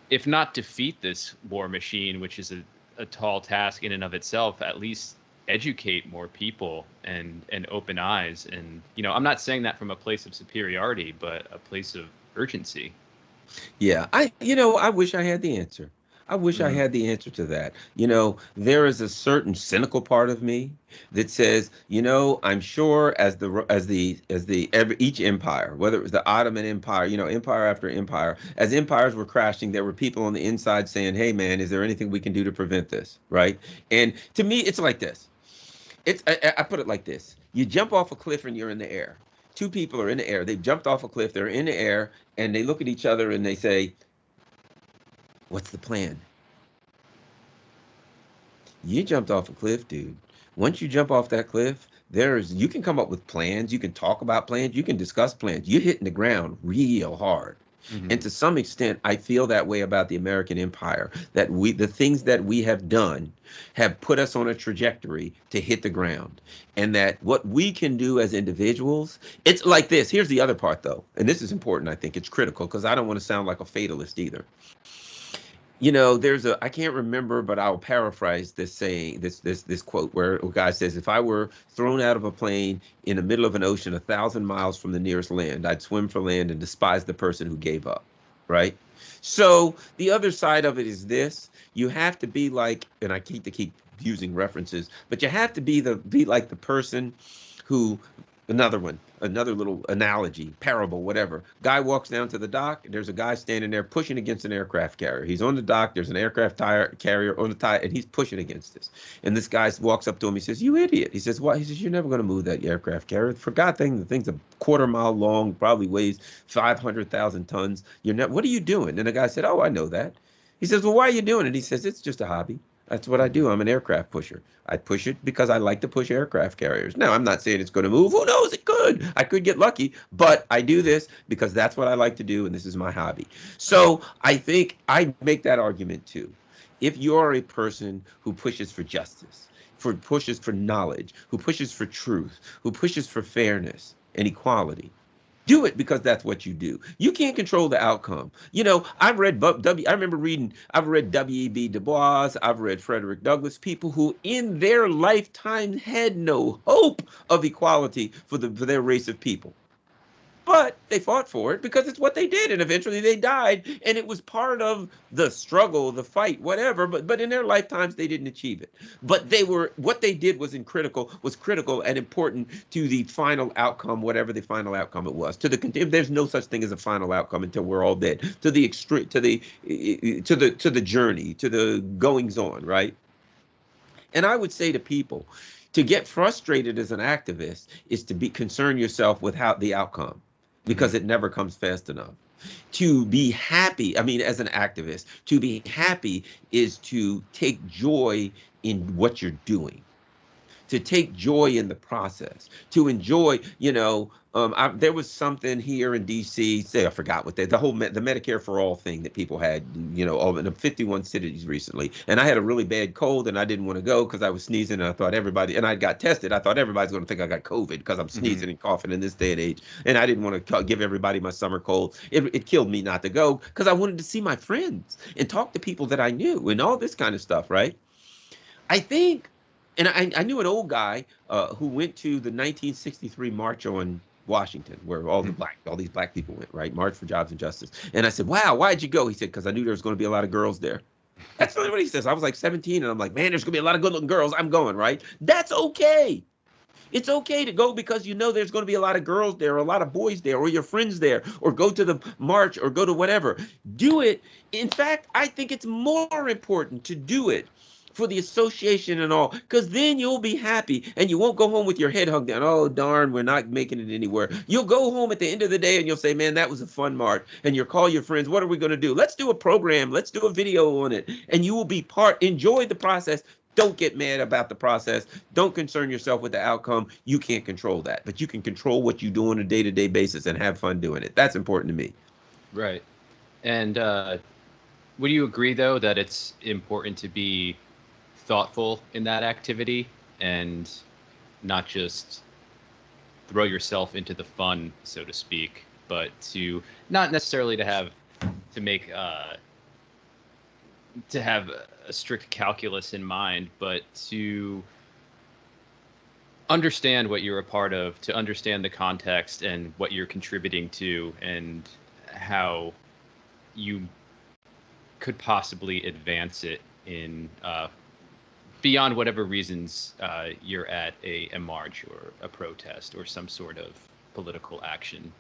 if not defeat this war machine, which is a tall task in and of itself, at least educate more people and open eyes. And, I'm not saying that from a place of superiority, but a place of urgency. Yeah, I wish I had the answer. I wish I Mm. had the answer to that. There is a certain cynical part of me that says, I'm sure each empire, whether it was the Ottoman Empire, empire after empire, as empires were crashing, there were people on the inside saying, "Hey, man, is there anything we can do to prevent this?" Right? And to me, it's like this. I put it like this: you jump off a cliff and you're in the air. Two people are in the air. They've jumped off a cliff. They're in the air, and they look at each other and they say, "What's the plan?" You jumped off a cliff, dude. Once you jump off that cliff, you can come up with plans, you can talk about plans, you can discuss plans. You're hitting the ground real hard. Mm-hmm. And to some extent, I feel that way about the American empire, that the things that we have done have put us on a trajectory to hit the ground. And that what we can do as individuals, it's like this. Here's the other part, though. And this is important. I think it's critical because I don't want to sound like a fatalist either. I can't remember, but I'll paraphrase this saying, this quote where a guy says, "If I were thrown out of a plane in the middle of an ocean 1,000 miles from the nearest land, I'd swim for land and despise the person who gave up." Right? So the other side of it is this: you have to be like, and I keep using references, but you have to be like the person who, another little analogy, parable, whatever. Guy walks down to the dock. There's a guy standing there pushing against an aircraft carrier. He's on the dock. There's an aircraft carrier on the tire, and he's pushing against this. And this guy walks up to him. He says, "You idiot." He says, "What?" He says, "You're never going to move that aircraft carrier. For God's sake, the thing's a quarter-mile long, probably weighs 500,000 tons. What are you doing?" And the guy said, "Oh, I know that." He says, "Well, why are you doing it?" He says, "It's just a hobby. That's what I do. I'm an aircraft pusher. I push it because I like to push aircraft carriers." Now, I'm not saying it's going to move. Who knows? It could. I could get lucky, but I do this because that's what I like to do, and this is my hobby. So I think I make that argument too. If you're a person who pushes for justice, pushes for knowledge, who pushes for truth, who pushes for fairness and equality, do it because that's what you do. You can't control the outcome. I've read I've read W.E.B. Du Bois, I've read Frederick Douglass, people who in their lifetime had no hope of equality for their race of people. But they fought for it because it's what they did, and eventually they died, and it was part of the struggle, the fight, whatever. But in their lifetimes they didn't achieve it. But what they did was critical and important to the final outcome, whatever the final outcome it was. There's no such thing as a final outcome until we're all dead. To the extreme, to the journey, to the goings on, right? And I would say to people, to get frustrated as an activist is to concern yourself with how the outcome, Mm-hmm. because it never comes fast enough. To be happy, I mean, as an activist, to be happy is to take joy in what you're doing, to take joy in the process, to enjoy, there was something here in DC, say I forgot what the Medicare for all thing that people had, all in the 51 cities recently. And I had a really bad cold and I didn't want to go because I was sneezing and I thought and I got tested. I thought everybody's going to think I got COVID because I'm Mm-hmm. sneezing and coughing in this day and age. And I didn't want to give everybody my summer cold. It killed me not to go because I wanted to see my friends and talk to people that I knew and all this kind of stuff, right? I think, and I knew an old guy who went to the 1963 March on Washington, where all these black people went, right? March for Jobs and Justice. And I said, wow, why'd you go? He said, because I knew there was going to be a lot of girls there. That's not what he says. I was like 17, and I'm like, man, there's going to be a lot of good looking girls. I'm going, right? That's okay. It's okay to go because you know there's going to be a lot of girls there, or a lot of boys there, or your friends there, or go to the march, or go to whatever. Do it. In fact, I think it's more important to do it for the association and all, because then you'll be happy and you won't go home with your head hung down. Oh, darn, we're not making it anywhere. You'll go home at the end of the day and you'll say, man, that was a fun march. And you'll call your friends, what are we going to do? Let's do a program. Let's do a video on it. And you will be enjoy the process. Don't get mad about the process. Don't concern yourself with the outcome. You can't control that, but you can control what you do on a day-to-day basis and have fun doing it. That's important to me. Right. And would you agree, though, that it's important to be thoughtful in that activity and not just throw yourself into the fun, so to speak, but to not necessarily to have a strict calculus in mind, but to understand what you're a part of, to understand the context and what you're contributing to, and how you could possibly advance it in beyond whatever reasons you're at a march or a protest or some sort of political action.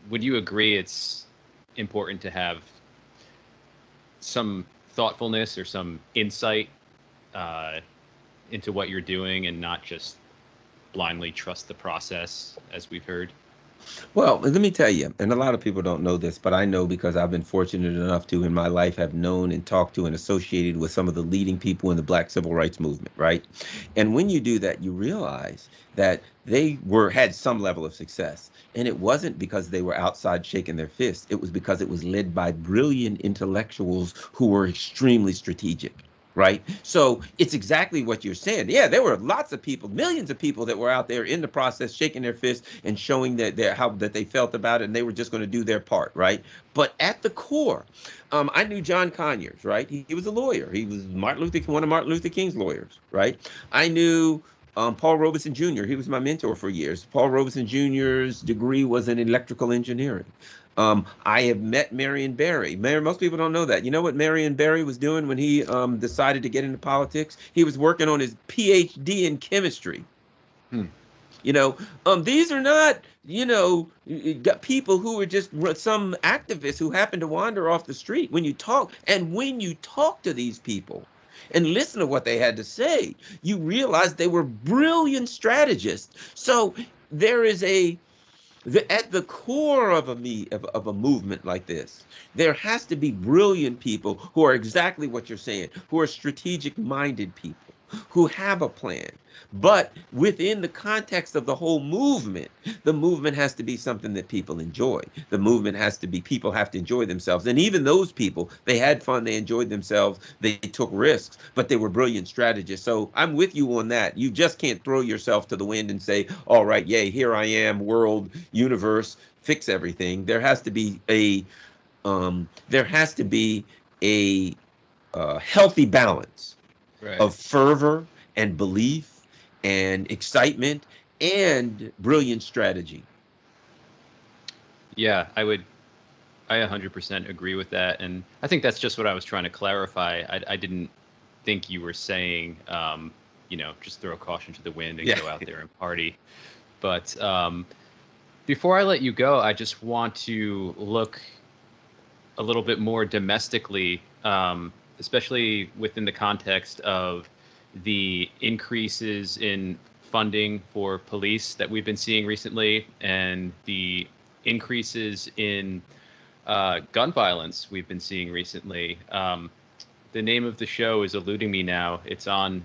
Would you agree it's important to have some thoughtfulness or some insight into what you're doing and not just blindly trust the process, as we've heard? Well, let me tell you, and a lot of people don't know this, but I know because I've been fortunate enough to, in my life, have known and talked to and associated with some of the leading people in the Black civil rights movement, right? And when you do that, you realize that they had some level of success. And it wasn't because they were outside shaking their fists. It was because it was led by brilliant intellectuals who were extremely strategic. Right. So it's exactly what you're saying. Yeah, there were lots of people, millions of people that were out there in the process, shaking their fists and showing that how that they felt about it, and they were just going to do their part. Right. But at the core, I knew John Conyers. Right. He was a lawyer. He was one of Martin Luther King's lawyers. Right. I knew Paul Robeson Jr. He was my mentor for years. Paul Robeson Jr.'s degree was in electrical engineering. I have met Marion Barry. Most people don't know that. You know what Marion Barry was doing when he decided to get into politics? He was working on his PhD in chemistry. You know, these are not, people who are just some activists who happen to wander off the street. When you talk to these people and listen to what they had to say, you realize they were brilliant strategists. So there is at the core of a movement like this, there has to be brilliant people who are exactly what you're saying, who are strategic-minded people, who have a plan. But within the context of the whole movement, the movement has to be something that people enjoy. The movement has to be, people have to enjoy themselves. And even those people, they had fun, they enjoyed themselves, they took risks, but they were brilliant strategists. So I'm with you on that. You just can't throw yourself to the wind and say, all right, yay, here I am, world, universe, fix everything. There has to be a healthy balance of fervor and belief and excitement and brilliant strategy. Yeah, I 100% agree with that. And I think that's just what I was trying to clarify. I didn't think you were saying, just throw caution to the wind and go out there and party. But before I let you go, I just want to look a little bit more domestically, especially within the context of the increases in funding for police that we've been seeing recently and the increases in gun violence we've been seeing recently. The name of the show is eluding me now. It's on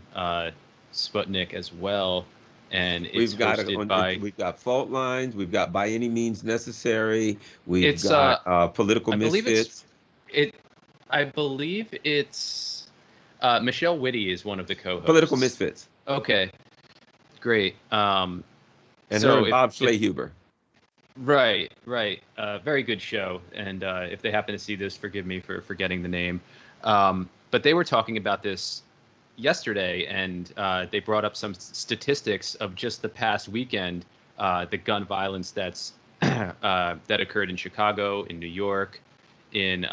Sputnik as well, and it's hosted by... We've got Fault Lines. We've got By Any Means Necessary. We've got Political Misfits. I believe it's Michelle Whitty is one of the co-hosts. Political Misfits. Okay, great. And Bob Schlehuber. Right. Very good show. And if they happen to see this, forgive me for forgetting the name. But they were talking about this yesterday, and they brought up some statistics of just the past weekend the gun violence that occurred in Chicago, in New York, in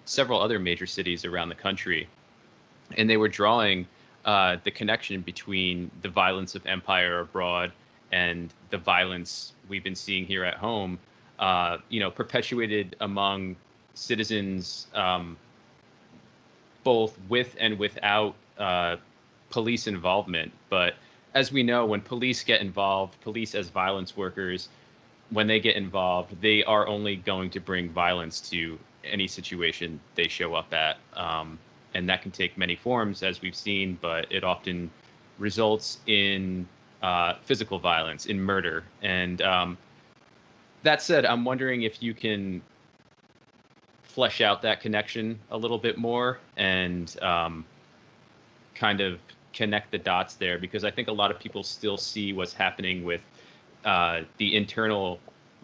several other major cities around the country, and they were drawing the connection between the violence of empire abroad and the violence we've been seeing here at home, perpetuated among citizens, both with and without police involvement. But as we know, when police get involved, police as violence workers, when they get involved, they are only going to bring violence to any situation they show up at. And that can take many forms, as we've seen, but it often results in physical violence, in murder. And that said, I'm wondering if you can flesh out that connection a little bit more and kind of connect the dots there, because I think a lot of people still see what's happening with the internal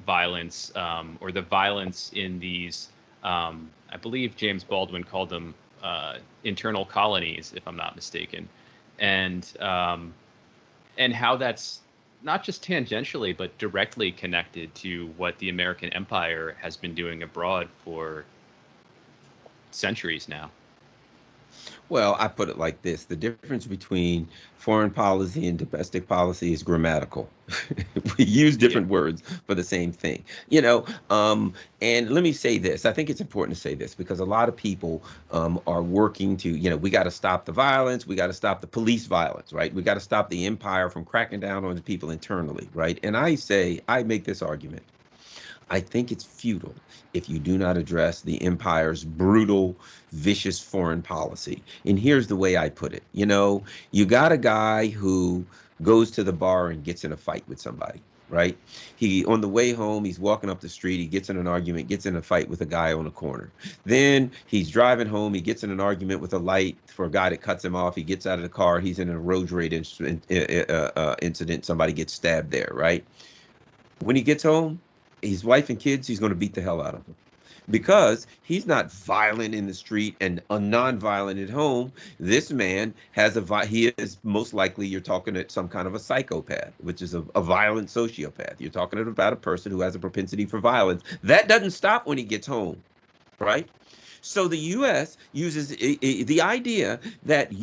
violence, or the violence in these, I believe James Baldwin called them internal colonies, if I'm not mistaken, and how that's not just tangentially but directly connected to what the American empire has been doing abroad for centuries now. Well, I put it like this: the difference between foreign policy and domestic policy is grammatical. We use Yeah. different words for the same thing, and let me say this. I think it's important to say this because a lot of people are working to, we got to stop the violence. We got to stop the police violence, right? We got to stop the empire from cracking down on the people internally, right? And I make this argument. I think it's futile if you do not address the empire's brutal, vicious foreign policy. And here's the way I put it. You got a guy who goes to the bar and gets in a fight with somebody, right? He, on the way home, he's walking up the street, he gets in an argument, gets in a fight with a guy on a corner. Then he's driving home, he gets in an argument with a light for a guy that cuts him off. He gets out of the car, he's in a road rage incident, somebody gets stabbed there, right? When he gets home, his wife and kids, he's going to beat the hell out of them because he's not violent in the street and non-violent at home. This man he is most likely, you're talking at some kind of a psychopath, which is a violent sociopath. You're talking about a person who has a propensity for violence. That doesn't stop when he gets home, right? So the U.S. uses the idea that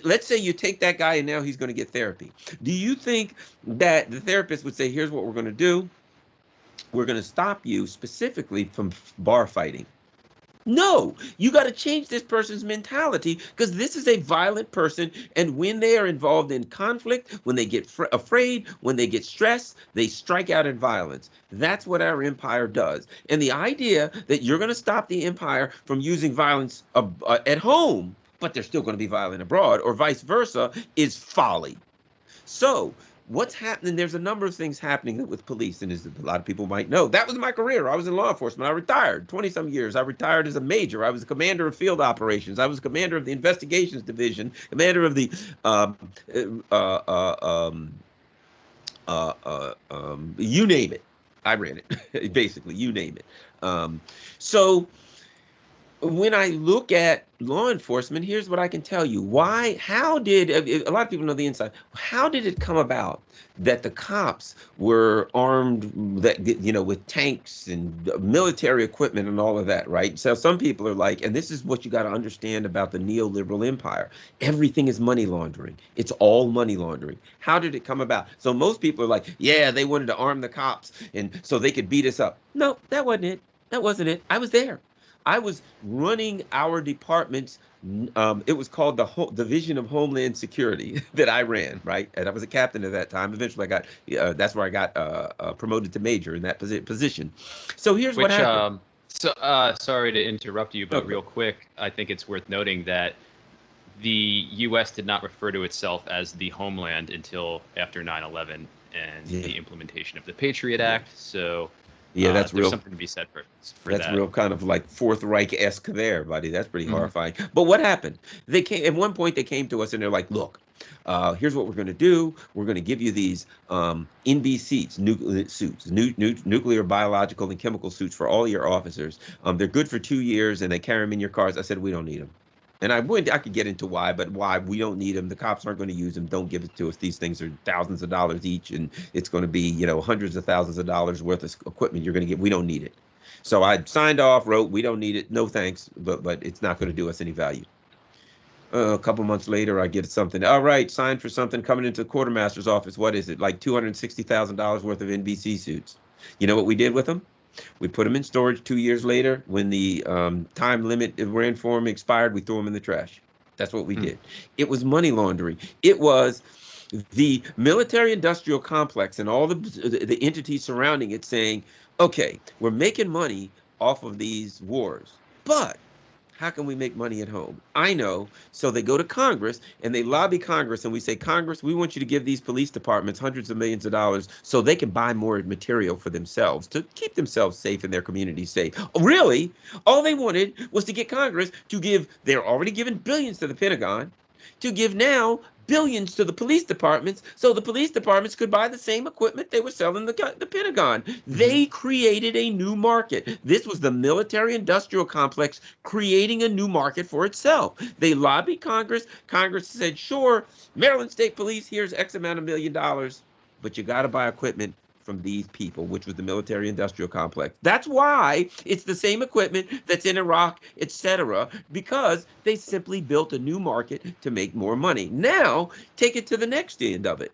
let's say you take that guy and now he's going to get therapy. Do you think that the therapist would say, here's what we're going to do? We're going to stop you specifically from bar fighting? No, you got to change this person's mentality because this is a violent person. And when they are involved in conflict, when they get afraid, when they get stressed, they strike out in violence. That's what our empire does. And the idea that you're going to stop the empire from using violence at home, but they're still going to be violent abroad, or vice versa, is folly. So what's happening? There's a number of things happening with police, and as a lot of people might know, that was my career. I was in law enforcement. I retired 20-some years. I retired as a major. I was a commander of field operations. I was commander of the investigations division, commander of the you name it. I ran it. Basically, you name it. So when I look at law enforcement, here's what I can tell you. How did, a lot of people know the inside, how did it come about that the cops were armed with tanks and military equipment and all of that, right? So some people are like, and this is what you got to understand about the neoliberal empire. Everything is money laundering. It's all money laundering. How did it come about? So most people are like, yeah, they wanted to arm the cops and so they could beat us up. No, that wasn't it. That wasn't it. I was there. I was running our department's, it was called the Division of Homeland Security that I ran, right? And I was a captain at that time. Eventually, that's where I got promoted to major in that position. So here's what happened. Sorry to interrupt you, but Okay. real quick, I think it's worth noting that the U.S. did not refer to itself as the homeland until after 9/11 and the implementation of the Patriot Act. So yeah, that's there's real. something to be said for That's that. real kind of like Fourth Reich-esque there, buddy. That's pretty horrifying. But what happened? They came at one point. They came to us and they're like, "Look, here's what we're going to do. We're going to give you these NB suits, nuclear, biological, and chemical suits for all your officers. They're good for 2 years, and they carry them in your cars." I said, "We don't need them. And I could get into why, but why we don't need them. The cops aren't going to use them. Don't give it to us. These things are thousands of dollars each, and it's going to be, hundreds of thousands of dollars worth of equipment you're going to get. We don't need it. So I signed off, wrote, we don't need it. No thanks, but it's not going to do us any value. A couple months later, I get something. All right, signed for something coming into the quartermaster's office. What is it? Like $260,000 worth of NBC suits. You know what we did with them? We put them in storage 2 years later. When the time limit ran for them expired, we threw them in the trash. That's what we did. It was money laundering. It was the military-industrial complex and all the entities surrounding it saying, okay, we're making money off of these wars, but how can we make money at home? I know. So they go to Congress and they lobby Congress, and we say, Congress, we want you to give these police departments hundreds of millions of dollars so they can buy more material for themselves to keep themselves safe and their communities safe. Really, all they wanted was to get Congress to give, they're already giving billions to the Pentagon, to give now billions to the police departments so the police departments could buy the same equipment they were selling the Pentagon. They created a new market. This was the military industrial complex creating a new market for itself. They lobbied Congress. Congress said, sure, Maryland State Police, here's X amount of $1 million, but you got to buy equipment from these people, which was the military industrial complex. That's why it's the same equipment that's in Iraq, etc., because they simply built a new market to make more money. Now, take it to the next end of it.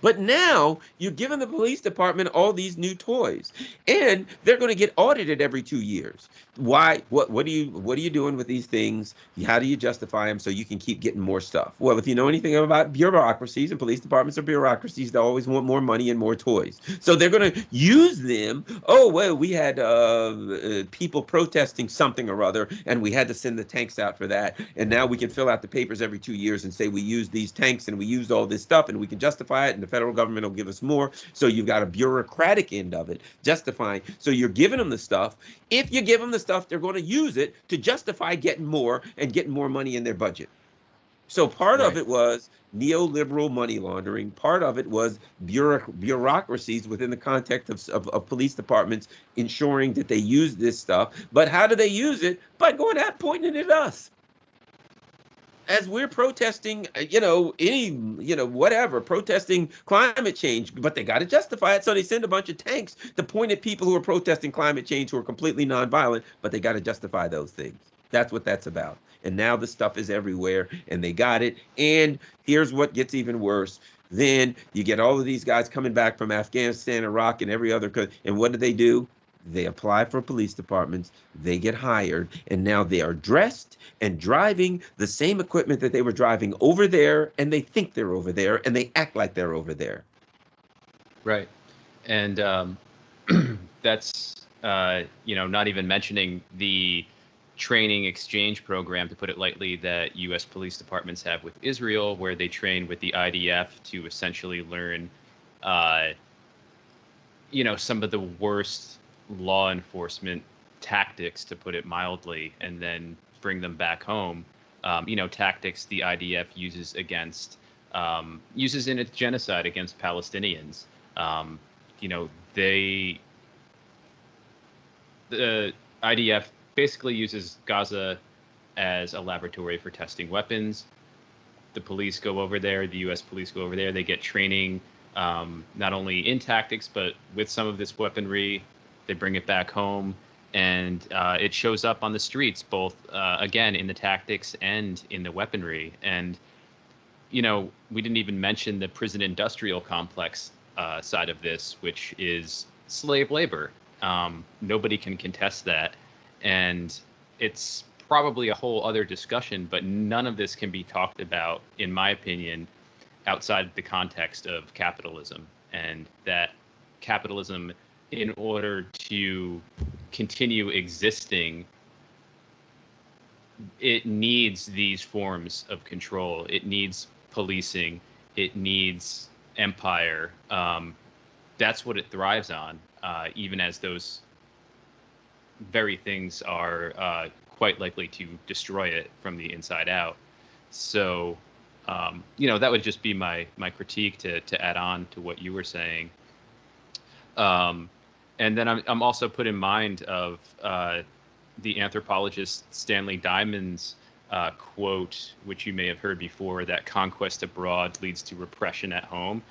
But now you're giving the police department all these new toys, and they're going to get audited every 2 years. Why? What are you doing with these things? How do you justify them so you can keep getting more stuff? Well, if you know anything about bureaucracies, and police departments are bureaucracies, they always want more money and more toys. So they're going to use them. Oh, well, we had people protesting something or other, and we had to send the tanks out for that. And now we can fill out the papers every 2 years and say we used these tanks and we used all this stuff, and we can justify it. And the federal government will give us more. So you've got a bureaucratic end of it, justifying. So you're giving them the stuff. If you give them the stuff, they're going to use it to justify getting more and getting more money in their budget. So part of it was neoliberal money laundering. Part of it was bureaucracies within the context of police departments ensuring that they use this stuff. But how do they use it? By going out pointing it at us. As we're protesting, whatever, protesting climate change, but they got to justify it. So they send a bunch of tanks to point at people who are protesting climate change who are completely nonviolent, but they got to justify those things. That's what that's about. And now the stuff is everywhere and they got it. And here's what gets even worse. Then you get all of these guys coming back from Afghanistan, Iraq, and every other country. And what do? They apply for police departments, they get hired, and now they are dressed and driving the same equipment that they were driving over there, and they think they're over there, and they act like they're over there. Right. And that's, not even mentioning the training exchange program, to put it lightly, that U.S. police departments have with Israel, where they train with the IDF to essentially learn, some of the worst law enforcement tactics, to put it mildly, and then bring them back home. Tactics the IDF uses in its genocide against Palestinians. The IDF basically uses Gaza as a laboratory for testing weapons. The police go over there, the U.S. police go over there, they get training, not only in tactics, but with some of this weaponry. They bring it back home, and it shows up on the streets, both, again, in the tactics and in the weaponry. And, we didn't even mention the prison industrial complex side of this, which is slave labor. Nobody can contest that. And it's probably a whole other discussion, but none of this can be talked about, in my opinion, outside the context of capitalism, and that capitalism, in order to continue existing, it needs these forms of control. It needs policing. It needs empire. That's what it thrives on, even as those very things are quite likely to destroy it from the inside out. So, that would just be my critique to add on to what you were saying. And then I'm also put in mind of the anthropologist Stanley Diamond's quote, which you may have heard before, that conquest abroad leads to repression at home.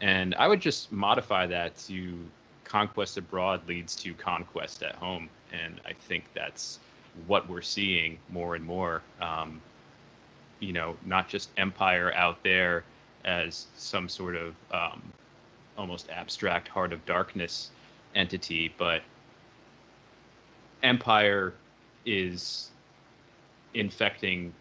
And I would just modify that to conquest abroad leads to conquest at home. And I think that's what we're seeing more and more. Not just empire out there as some sort of almost abstract heart of darkness entity, but empire is infecting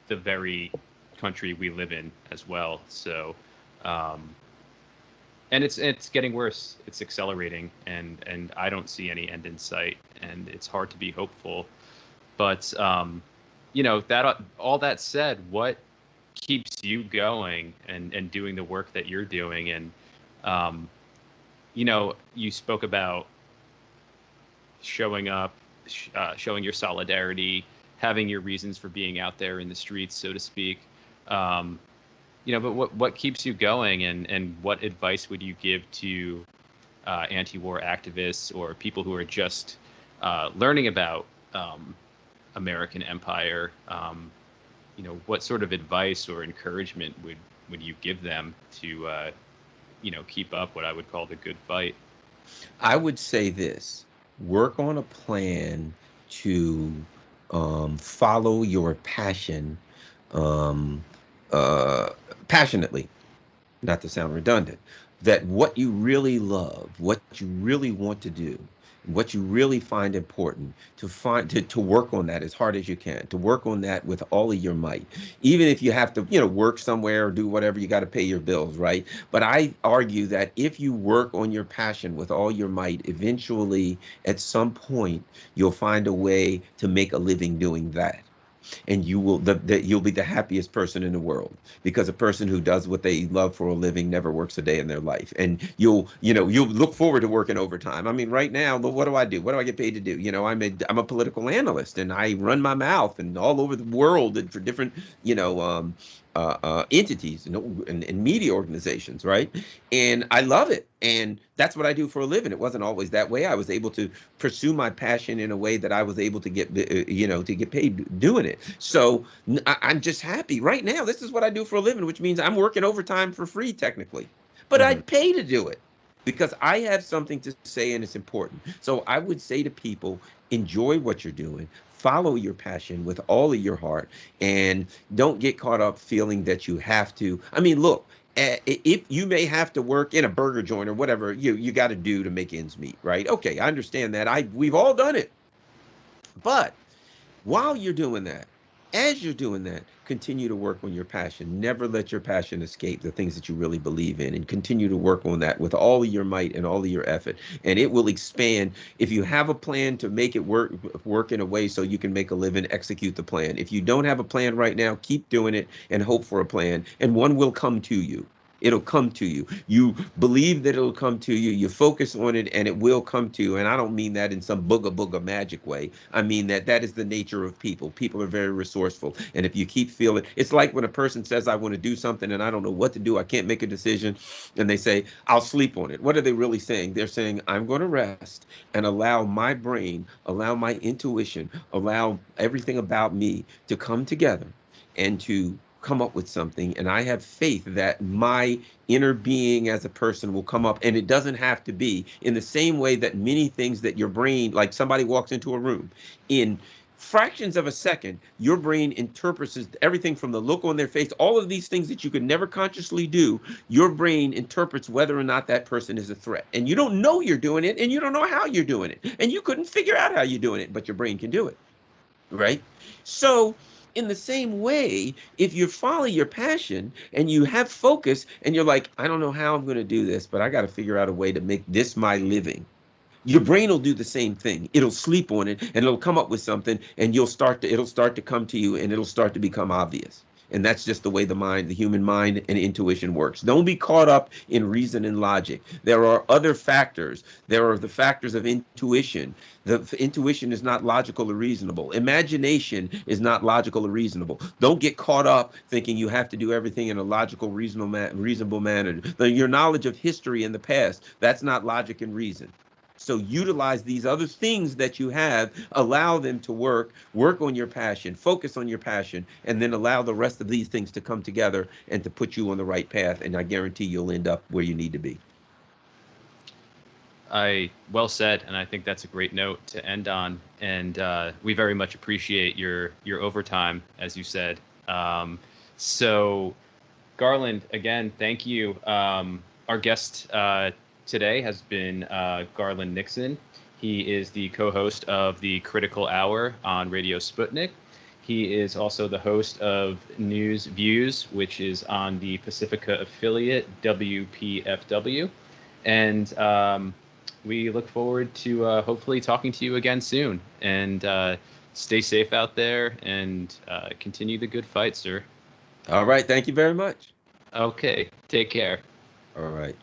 the very country we live in as well. So, and it's getting worse. It's accelerating, and I don't see any end in sight, and it's hard to be hopeful. But that all that said, what keeps you going and doing the work that you're doing? And you spoke about showing up, showing your solidarity, having your reasons for being out there in the streets, so to speak. But what keeps you going, and what advice would you give to anti-war activists or people who are just learning about American empire? What sort of advice or encouragement would you give them to keep up what I would call the good fight? I would say this: work on a plan to follow your passion passionately, not to sound redundant, that what you really love, what you really want to do, what you really find important, to work on that as hard as you can, to work on that with all of your might, even if you have to work somewhere or do whatever, you got to pay your bills, right? But I argue that if you work on your passion with all your might, eventually at some point you'll find a way to make a living doing that, and you'll be the happiest person in the world, because a person who does what they love for a living never works a day in their life. And you'll look forward to working overtime. I mean, right now, what do I do? What do I get paid to do? I'm a political analyst, and I run my mouth and all over the world and for different entities and media organizations, right? And I love it. And that's what I do for a living. It wasn't always that way. I was able to pursue my passion in a way that I was able to get, to get paid doing it. So I'm just happy right now. This is what I do for a living, which means I'm working overtime for free technically, but Mm-hmm. I'd pay to do it because I have something to say and it's important. So I would say to people, enjoy what you're doing, follow your passion with all of your heart, and don't get caught up feeling that you have to. I mean, look, if you may have to work in a burger joint or whatever you got to do to make ends meet, right? Okay, I understand that. We've all done it. But while you're doing that, as you're doing that, continue to work on your passion. Never let your passion escape the things that you really believe in, and continue to work on that with all of your might and all of your effort. And it will expand. If you have a plan to make it work in a way so you can make a living, execute the plan. If you don't have a plan right now, keep doing it and hope for a plan, and one will come to you. It'll come to you. You believe that it'll come to you. You focus on it, and it will come to you. And I don't mean that in some booga booga magic way. I mean that is the nature of people. People are very resourceful. And if you keep feeling, it's like when a person says, I want to do something and I don't know what to do, I can't make a decision, and they say, I'll sleep on it. What are they really saying? They're saying, I'm going to rest and allow my brain, allow my intuition, allow everything about me to come together and to come up with something. And I have faith that my inner being as a person will come up. And it doesn't have to be in the same way that many things that your brain, like somebody walks into a room, in fractions of a second, your brain interprets everything from the look on their face, all of these things that you could never consciously do. Your brain interprets whether or not that person is a threat. And you don't know you're doing it, and you don't know how you're doing it. And you couldn't figure out how you're doing it, but your brain can do it. Right? So, in the same way, if you follow your passion and you have focus and you're like, I don't know how I'm going to do this, but I got to figure out a way to make this my living. Your brain will do the same thing. It'll sleep on it and it'll come up with something, and it'll start to come to you, and it'll start to become obvious. And that's just the way the human mind and intuition works. Don't be caught up in reason and logic. There are other factors. There are the factors of intuition. The intuition is not logical or reasonable. Imagination is not logical or reasonable. Don't get caught up thinking you have to do everything in a logical, reasonable manner. Your knowledge of history in the past, that's not logic and reason. So utilize these other things that you have, allow them to work on your passion, focus on your passion, and then allow the rest of these things to come together and to put you on the right path. And I guarantee you'll end up where you need to be. Well said, and I think that's a great note to end on. And we very much appreciate your overtime, as you said. So, Garland, again, thank you. Our guest today has been Garland Nixon. He is the co-host of the Critical Hour on Radio Sputnik. He is also the host of News Views, which is on the Pacifica affiliate WPFW. And we look forward to hopefully talking to you again soon. And stay safe out there and continue the good fight, sir. All right. Thank you very much. Okay. Take care. All right.